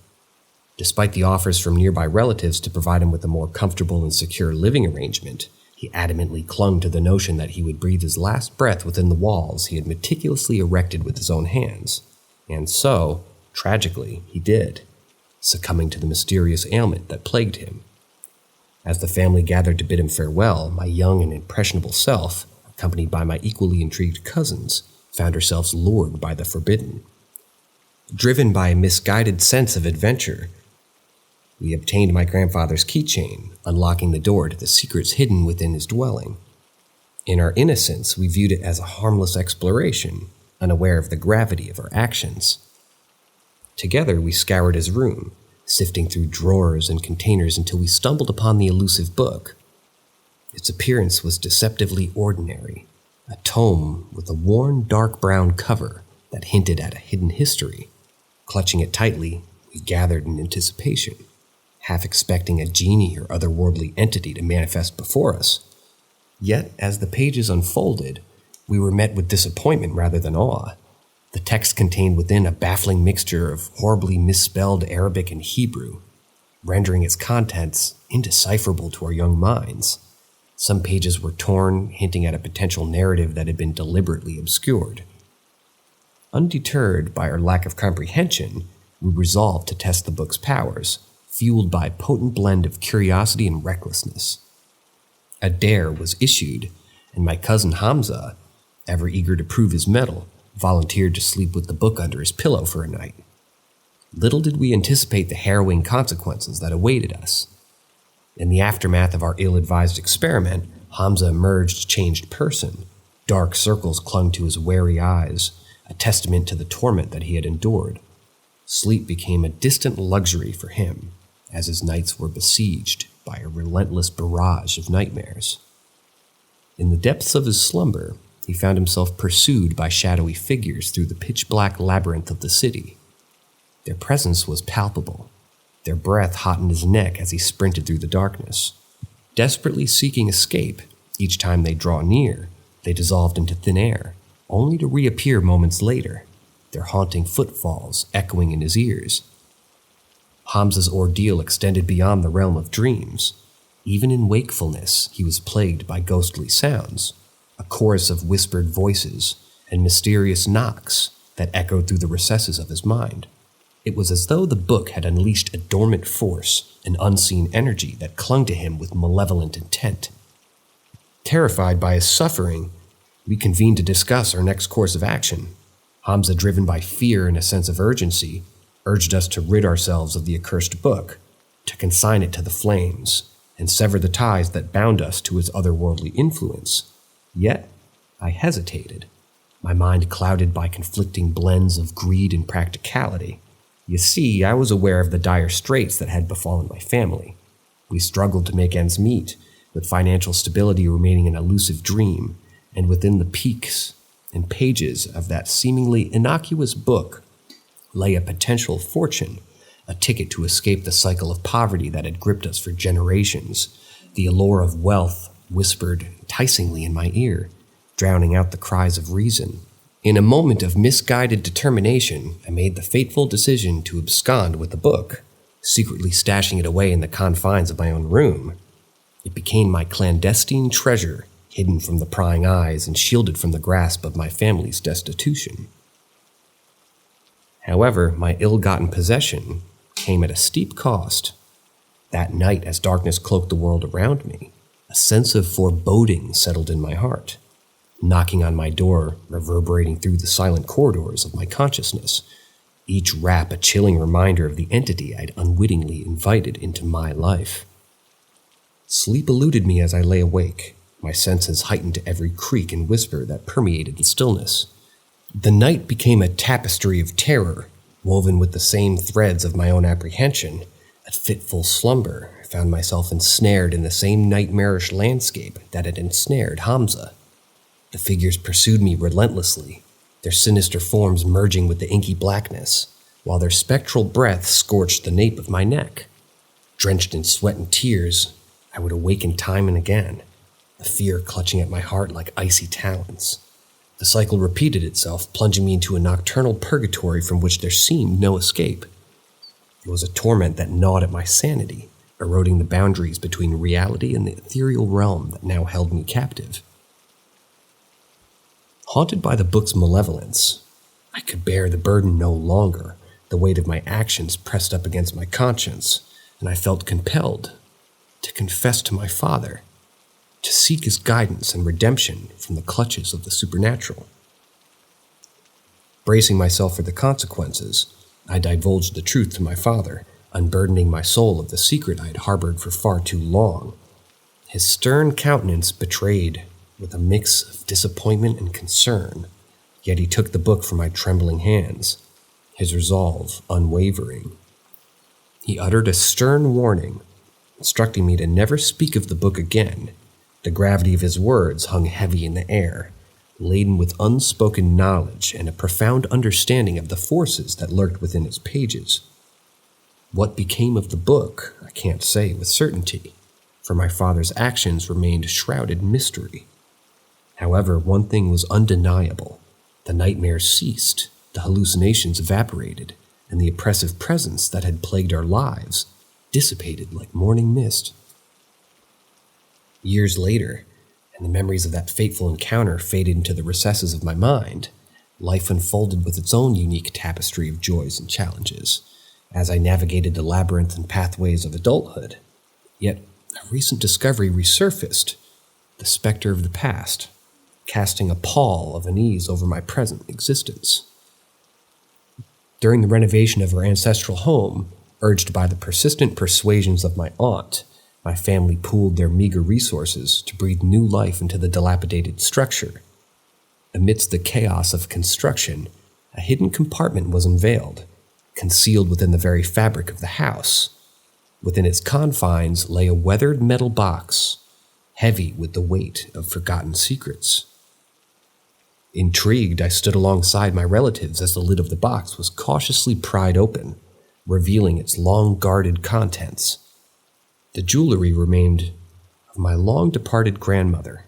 Despite the offers from nearby relatives to provide him with a more comfortable and secure living arrangement, he adamantly clung to the notion that he would breathe his last breath within the walls he had meticulously erected with his own hands. And so, tragically, he did, succumbing to the mysterious ailment that plagued him. As the family gathered to bid him farewell, my young and impressionable self, accompanied by my equally intrigued cousins, found ourselves lured by the forbidden. Driven by a misguided sense of adventure, we obtained my grandfather's keychain, unlocking the door to the secrets hidden within his dwelling. In our innocence, we viewed it as a harmless exploration, unaware of the gravity of our actions. Together, we scoured his room, sifting through drawers and containers until we stumbled upon the elusive book. Its appearance was deceptively ordinary, a tome with a worn dark brown cover that hinted at a hidden history. Clutching it tightly, we gathered in anticipation, half expecting a genie or otherworldly entity to manifest before us. Yet, as the pages unfolded, we were met with disappointment rather than awe. The text contained within a baffling mixture of horribly misspelled Arabic and Hebrew, rendering its contents indecipherable to our young minds. Some pages were torn, hinting at a potential narrative that had been deliberately obscured. Undeterred by our lack of comprehension, we resolved to test the book's powers, fueled by a potent blend of curiosity and recklessness. A dare was issued, and my cousin Hamza, ever eager to prove his mettle, volunteered to sleep with the book under his pillow for a night. Little did we anticipate the harrowing consequences that awaited us. In the aftermath of our ill-advised experiment, Hamza emerged a changed person. Dark circles clung to his wary eyes, a testament to the torment that he had endured. Sleep became a distant luxury for him, as his nights were besieged by a relentless barrage of nightmares. In the depths of his slumber, he found himself pursued by shadowy figures through the pitch-black labyrinth of the city. Their presence was palpable. Their breath hottened his neck as he sprinted through the darkness. Desperately seeking escape, each time they draw near, they dissolved into thin air, only to reappear moments later, their haunting footfalls echoing in his ears. Hamza's ordeal extended beyond the realm of dreams. Even in wakefulness, he was plagued by ghostly sounds, a chorus of whispered voices and mysterious knocks that echoed through the recesses of his mind. It was as though the book had unleashed a dormant force, an unseen energy that clung to him with malevolent intent. Terrified by his suffering, we convened to discuss our next course of action. Hamza, driven by fear and a sense of urgency, urged us to rid ourselves of the accursed book, to consign it to the flames, and sever the ties that bound us to its otherworldly influence. Yet, I hesitated, my mind clouded by conflicting blends of greed and practicality. You see, I was aware of the dire straits that had befallen my family. We struggled to make ends meet, with financial stability remaining an elusive dream, and within the peaks and pages of that seemingly innocuous book lay a potential fortune, a ticket to escape the cycle of poverty that had gripped us for generations. The allure of wealth whispered enticingly in my ear, drowning out the cries of reason. In a moment of misguided determination, I made the fateful decision to abscond with the book, secretly stashing it away in the confines of my own room. It became my clandestine treasure, hidden from the prying eyes and shielded from the grasp of my family's destitution. However, my ill-gotten possession came at a steep cost. That night, as darkness cloaked the world around me, a sense of foreboding settled in my heart, knocking on my door, reverberating through the silent corridors of my consciousness, each rap a chilling reminder of the entity I'd unwittingly invited into my life. Sleep eluded me as I lay awake, my senses heightened to every creak and whisper that permeated the stillness. The night became a tapestry of terror, woven with the same threads of my own apprehension. At fitful slumber, I found myself ensnared in the same nightmarish landscape that had ensnared Hamza. The figures pursued me relentlessly, their sinister forms merging with the inky blackness, while their spectral breath scorched the nape of my neck. Drenched in sweat and tears, I would awaken time and again, the fear clutching at my heart like icy talons. The cycle repeated itself, plunging me into a nocturnal purgatory from which there seemed no escape. It was a torment that gnawed at my sanity, eroding the boundaries between reality and the ethereal realm that now held me captive. Haunted by the book's malevolence, I could bear the burden no longer. The weight of my actions pressed up against my conscience, and I felt compelled to confess to my father, to seek his guidance and redemption from the clutches of the supernatural. Bracing myself for the consequences, I divulged the truth to my father, unburdening my soul of the secret I had harbored for far too long. His stern countenance betrayed with a mix of disappointment and concern, yet he took the book from my trembling hands, his resolve unwavering. He uttered a stern warning, instructing me to never speak of the book again. The gravity of his words hung heavy in the air, laden with unspoken knowledge and a profound understanding of the forces that lurked within its pages. What became of the book, I can't say with certainty, for my father's actions remained shrouded in mystery. However, one thing was undeniable. The nightmares ceased, the hallucinations evaporated, and the oppressive presence that had plagued our lives dissipated like morning mist. Years later, and the memories of that fateful encounter faded into the recesses of my mind, life unfolded with its own unique tapestry of joys and challenges, as I navigated the labyrinth and pathways of adulthood. Yet, a recent discovery resurfaced, the specter of the past, casting a pall of unease over my present existence. During the renovation of her ancestral home, urged by the persistent persuasions of my aunt, my family pooled their meager resources to breathe new life into the dilapidated structure. Amidst the chaos of construction, a hidden compartment was unveiled, concealed within the very fabric of the house. Within its confines lay a weathered metal box, heavy with the weight of forgotten secrets. Intrigued, I stood alongside my relatives as the lid of the box was cautiously pried open, revealing its long-guarded contents. The jewelry remained of my long-departed grandmother,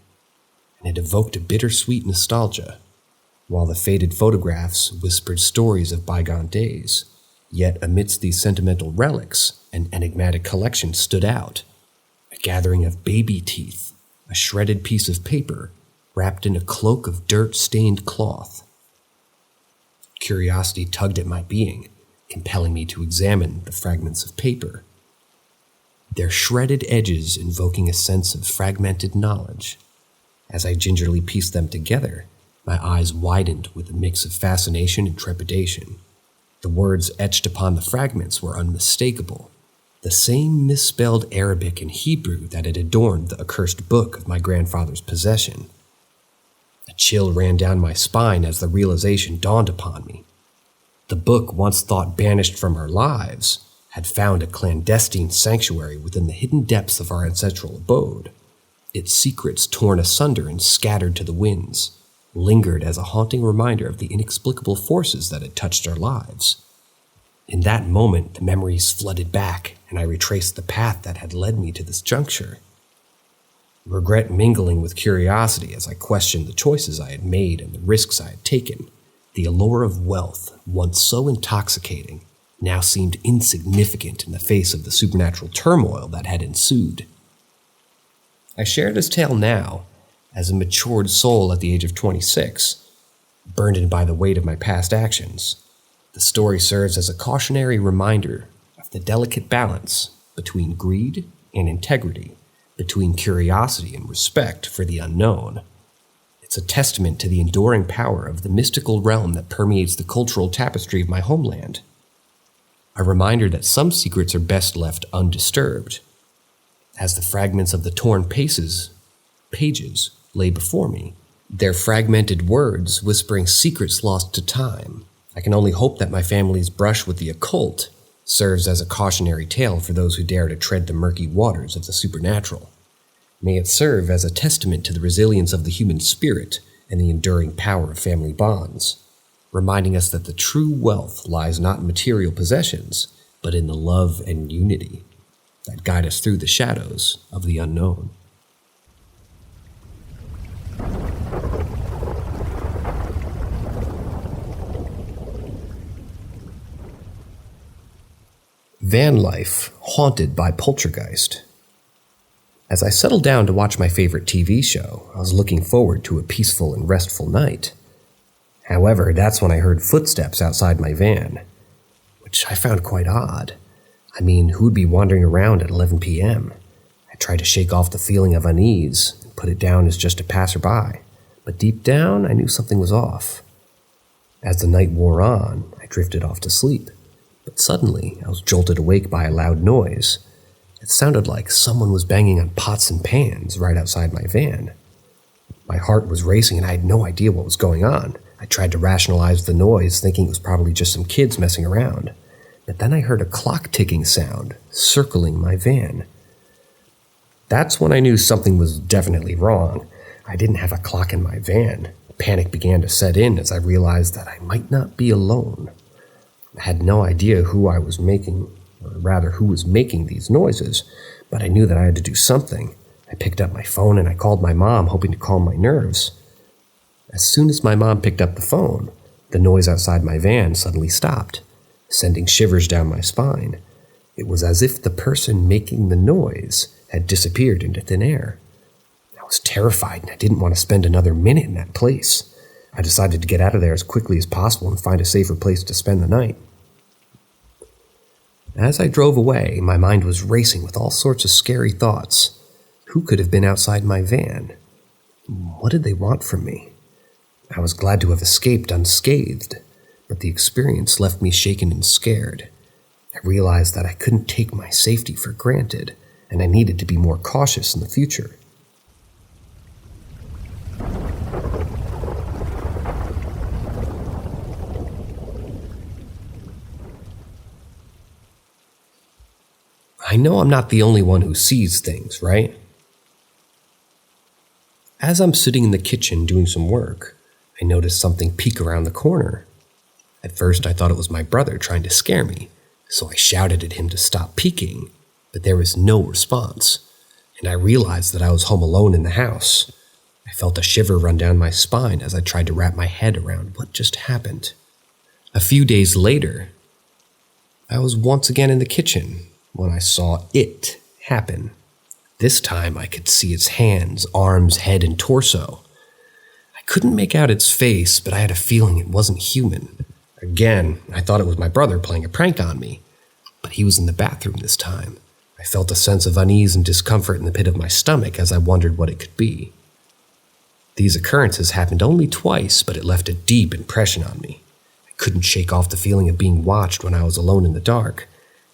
and it evoked a bittersweet nostalgia, while the faded photographs whispered stories of bygone days. Yet amidst these sentimental relics, an enigmatic collection stood out, a gathering of baby teeth, a shredded piece of paper wrapped in a cloak of dirt-stained cloth. Curiosity tugged at my being, compelling me to examine the fragments of paper, their shredded edges invoking a sense of fragmented knowledge. As I gingerly pieced them together, my eyes widened with a mix of fascination and trepidation. The words etched upon the fragments were unmistakable, the same misspelled Arabic and Hebrew that had adorned the accursed book of my grandfather's possession. A chill ran down my spine as the realization dawned upon me. The book, once thought banished from our lives, had found a clandestine sanctuary within the hidden depths of our ancestral abode. Its secrets, torn asunder and scattered to the winds, lingered as a haunting reminder of the inexplicable forces that had touched our lives. In that moment, the memories flooded back, and I retraced the path that had led me to this juncture. Regret mingling with curiosity as I questioned the choices I had made and the risks I had taken. The allure of wealth, once so intoxicating, now seemed insignificant in the face of the supernatural turmoil that had ensued. I share this tale now, as a matured soul at the age of 26, burdened by the weight of my past actions. The story serves as a cautionary reminder of the delicate balance between greed and integrity, between curiosity and respect for the unknown. It's a testament to the enduring power of the mystical realm that permeates the cultural tapestry of my homeland. A reminder that some secrets are best left undisturbed. As the fragments of the torn pages lay before me, their fragmented words whispering secrets lost to time, I can only hope that my family's brush with the occult serves as a cautionary tale for those who dare to tread the murky waters of the supernatural. May it serve as a testament to the resilience of the human spirit and the enduring power of family bonds, reminding us that the true wealth lies not in material possessions, but in the love and unity that guide us through the shadows of the unknown. Van life haunted by poltergeist. As I settled down to watch my favorite TV show, I was looking forward to a peaceful and restful night. However, that's when I heard footsteps outside my van, which I found quite odd. I mean, who would be wandering around at 11 p.m.? I tried to shake off the feeling of unease and put it down as just a passerby, but deep down I knew something was off. As the night wore on, I drifted off to sleep. But suddenly, I was jolted awake by a loud noise. It sounded like someone was banging on pots and pans right outside my van. My heart was racing and I had no idea what was going on. I tried to rationalize the noise, thinking it was probably just some kids messing around. But then I heard a clock ticking sound circling my van. That's when I knew something was definitely wrong. I didn't have a clock in my van. Panic began to set in as I realized that I might not be alone. I had no idea who was making these noises, but I knew that I had to do something. I picked up my phone and I called my mom, hoping to calm my nerves. As soon as my mom picked up the phone, the noise outside my van suddenly stopped, sending shivers down my spine. It was as if the person making the noise had disappeared into thin air. I was terrified and I didn't want to spend another minute in that place. I decided to get out of there as quickly as possible and find a safer place to spend the night. As I drove away, my mind was racing with all sorts of scary thoughts. Who could have been outside my van? What did they want from me? I was glad to have escaped unscathed, but the experience left me shaken and scared. I realized that I couldn't take my safety for granted, and I needed to be more cautious in the future. I know I'm not the only one who sees things, right? As I'm sitting in the kitchen doing some work, I noticed something peek around the corner. At first, I thought it was my brother trying to scare me, so I shouted at him to stop peeking, but there was no response, and I realized that I was home alone in the house. I felt a shiver run down my spine as I tried to wrap my head around what just happened. A few days later, I was once again in the kitchen when I saw it happen. This time I could see its hands, arms, head, and torso. I couldn't make out its face, but I had a feeling it wasn't human. Again, I thought it was my brother playing a prank on me, but he was in the bathroom this time. I felt a sense of unease and discomfort in the pit of my stomach as I wondered what it could be. These occurrences happened only twice, but it left a deep impression on me. I couldn't shake off the feeling of being watched when I was alone in the dark.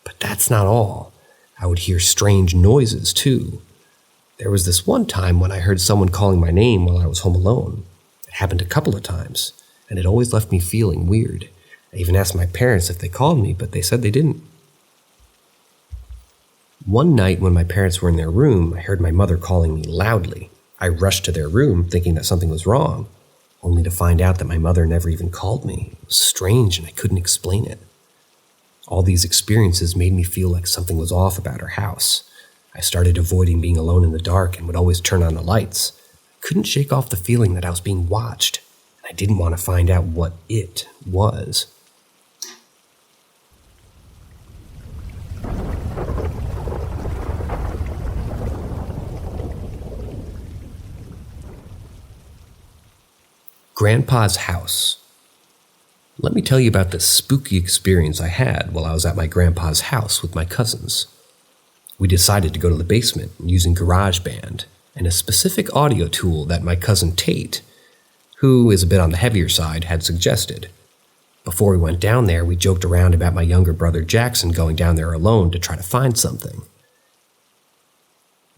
But that's not all. I would hear strange noises, too. There was this one time when I heard someone calling my name while I was home alone. It happened a couple of times, and it always left me feeling weird. I even asked my parents if they called me, but they said they didn't. One night when my parents were in their room, I heard my mother calling me loudly. I rushed to their room thinking that something was wrong, only to find out that my mother never even called me. It was strange and I couldn't explain it. All these experiences made me feel like something was off about our house. I started avoiding being alone in the dark and would always turn on the lights. I couldn't shake off the feeling that I was being watched, and I didn't want to find out what it was. Grandpa's house. Let me tell you about the spooky experience I had while I was at my grandpa's house with my cousins. We decided to go to the basement using GarageBand and a specific audio tool that my cousin Tate, who is a bit on the heavier side, had suggested. Before we went down there, we joked around about my younger brother Jackson going down there alone to try to find something.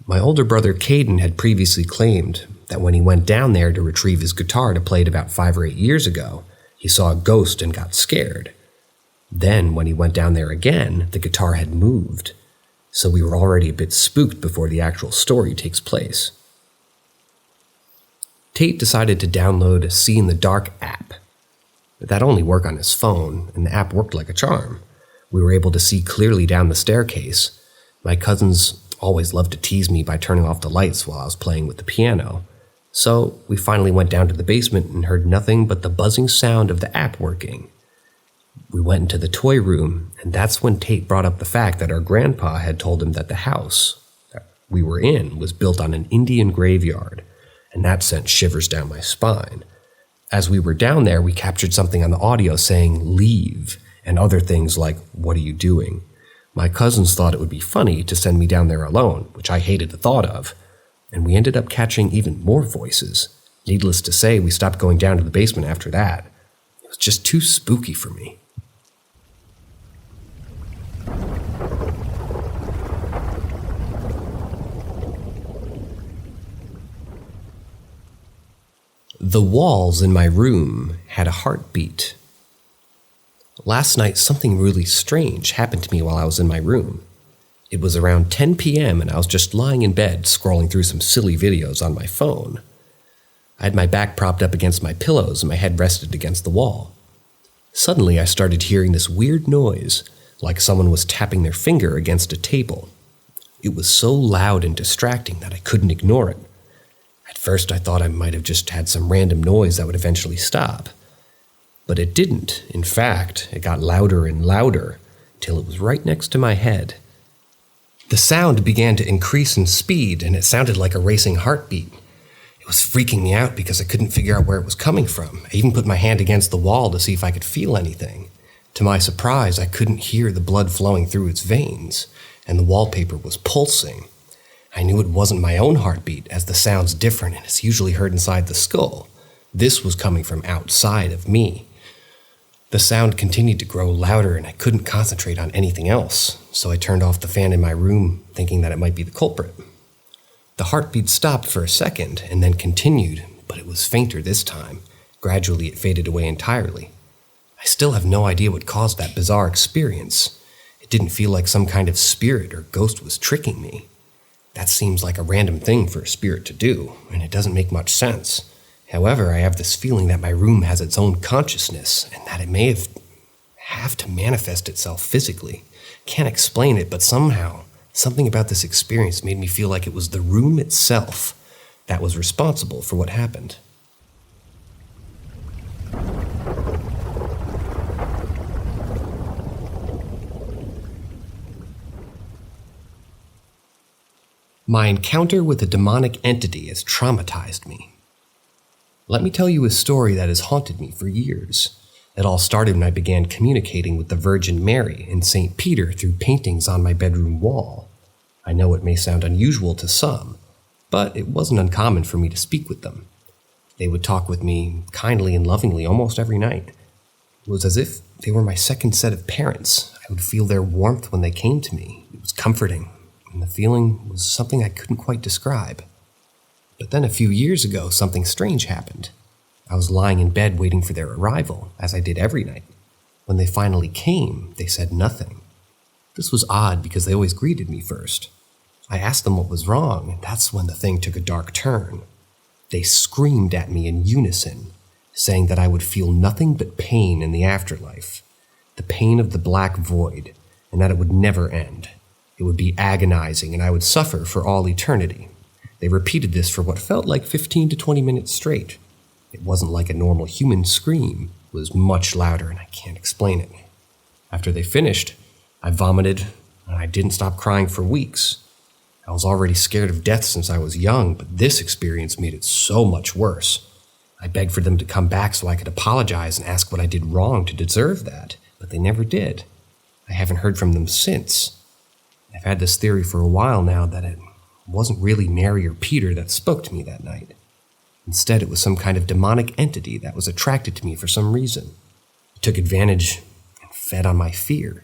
My older brother Caden had previously claimed that when he went down there to retrieve his guitar to play it about 5 or 8 years ago, he saw a ghost and got scared. Then, when he went down there again, the guitar had moved, so we were already a bit spooked before the actual story takes place. Tate decided to download a See in the Dark app. That only worked on his phone, and the app worked like a charm. We were able to see clearly down the staircase. My cousins always loved to tease me by turning off the lights while I was playing with the piano. So we finally went down to the basement and heard nothing but the buzzing sound of the app working. We went into the toy room, and that's when Tate brought up the fact that our grandpa had told him that the house that we were in was built on an Indian graveyard, and that sent shivers down my spine. As we were down there, we captured something on the audio saying, "Leave," and other things like, "What are you doing?" My cousins thought it would be funny to send me down there alone, which I hated the thought of. And we ended up catching even more voices. Needless to say, we stopped going down to the basement after that. It was just too spooky for me. The walls in my room had a heartbeat. Last night, something really strange happened to me while I was in my room. It was around 10 p.m. and I was just lying in bed scrolling through some silly videos on my phone. I had my back propped up against my pillows and my head rested against the wall. Suddenly I started hearing this weird noise, like someone was tapping their finger against a table. It was so loud and distracting that I couldn't ignore it. At first I thought I might have just had some random noise that would eventually stop. But it didn't. In fact, it got louder and louder, till it was right next to my head. The sound began to increase in speed, and it sounded like a racing heartbeat. It was freaking me out because I couldn't figure out where it was coming from. I even put my hand against the wall to see if I could feel anything. To my surprise, I couldn't hear the blood flowing through its veins, and the wallpaper was pulsing. I knew it wasn't my own heartbeat, as the sound's different and it's usually heard inside the skull. This was coming from outside of me. The sound continued to grow louder and I couldn't concentrate on anything else, so I turned off the fan in my room, thinking that it might be the culprit. The heartbeat stopped for a second and then continued, but it was fainter this time. Gradually it faded away entirely. I still have no idea what caused that bizarre experience. It didn't feel like some kind of spirit or ghost was tricking me. That seems like a random thing for a spirit to do, and it doesn't make much sense. However, I have this feeling that my room has its own consciousness, and that it may have to manifest itself physically. Can't explain it, but somehow, something about this experience made me feel like it was the room itself that was responsible for what happened. My encounter with a demonic entity has traumatized me. Let me tell you a story that has haunted me for years. It all started when I began communicating with the Virgin Mary and St. Peter through paintings on my bedroom wall. I know it may sound unusual to some, but it wasn't uncommon for me to speak with them. They would talk with me kindly and lovingly almost every night. It was as if they were my second set of parents. I would feel their warmth when they came to me. It was comforting, and the feeling was something I couldn't quite describe. But then a few years ago, something strange happened. I was lying in bed waiting for their arrival, as I did every night. When they finally came, they said nothing. This was odd because they always greeted me first. I asked them what was wrong, and that's when the thing took a dark turn. They screamed at me in unison, saying that I would feel nothing but pain in the afterlife, the pain of the black void, and that it would never end. It would be agonizing, and I would suffer for all eternity. They repeated this for what felt like 15 to 20 minutes straight. It wasn't like a normal human scream. It was much louder, and I can't explain it. After they finished, I vomited, and I didn't stop crying for weeks. I was already scared of death since I was young, but this experience made it so much worse. I begged for them to come back so I could apologize and ask what I did wrong to deserve that, but they never did. I haven't heard from them since. I've had this theory for a while now that it wasn't really Mary or Peter that spoke to me that night. Instead, it was some kind of demonic entity that was attracted to me for some reason. It took advantage and fed on my fear.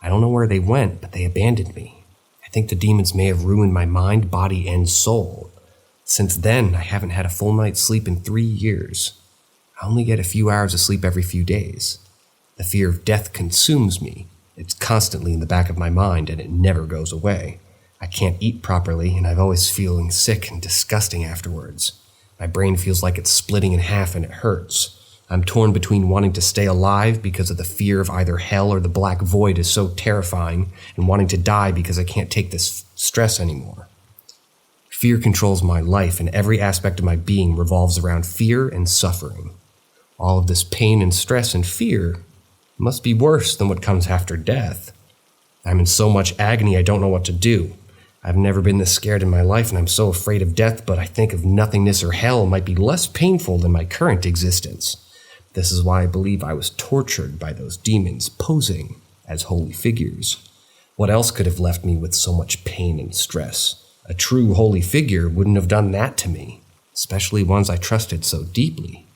I don't know where they went, but they abandoned me. I think the demons may have ruined my mind, body, and soul. Since then, I haven't had a full night's sleep in 3 years. I only get a few hours of sleep every few days. The fear of death consumes me. It's constantly in the back of my mind, and it never goes away. I can't eat properly, and I'm always feeling sick and disgusting afterwards. My brain feels like it's splitting in half and it hurts. I'm torn between wanting to stay alive because of the fear of either hell or the black void is so terrifying, and wanting to die because I can't take this stress anymore. Fear controls my life, and every aspect of my being revolves around fear and suffering. All of this pain and stress and fear must be worse than what comes after death. I'm in so much agony I don't know what to do. I've never been this scared in my life, and I'm so afraid of death, but I think of nothingness or hell might be less painful than my current existence. This is why I believe I was tortured by those demons posing as holy figures. What else could have left me with so much pain and stress? A true holy figure wouldn't have done that to me, especially ones I trusted so deeply.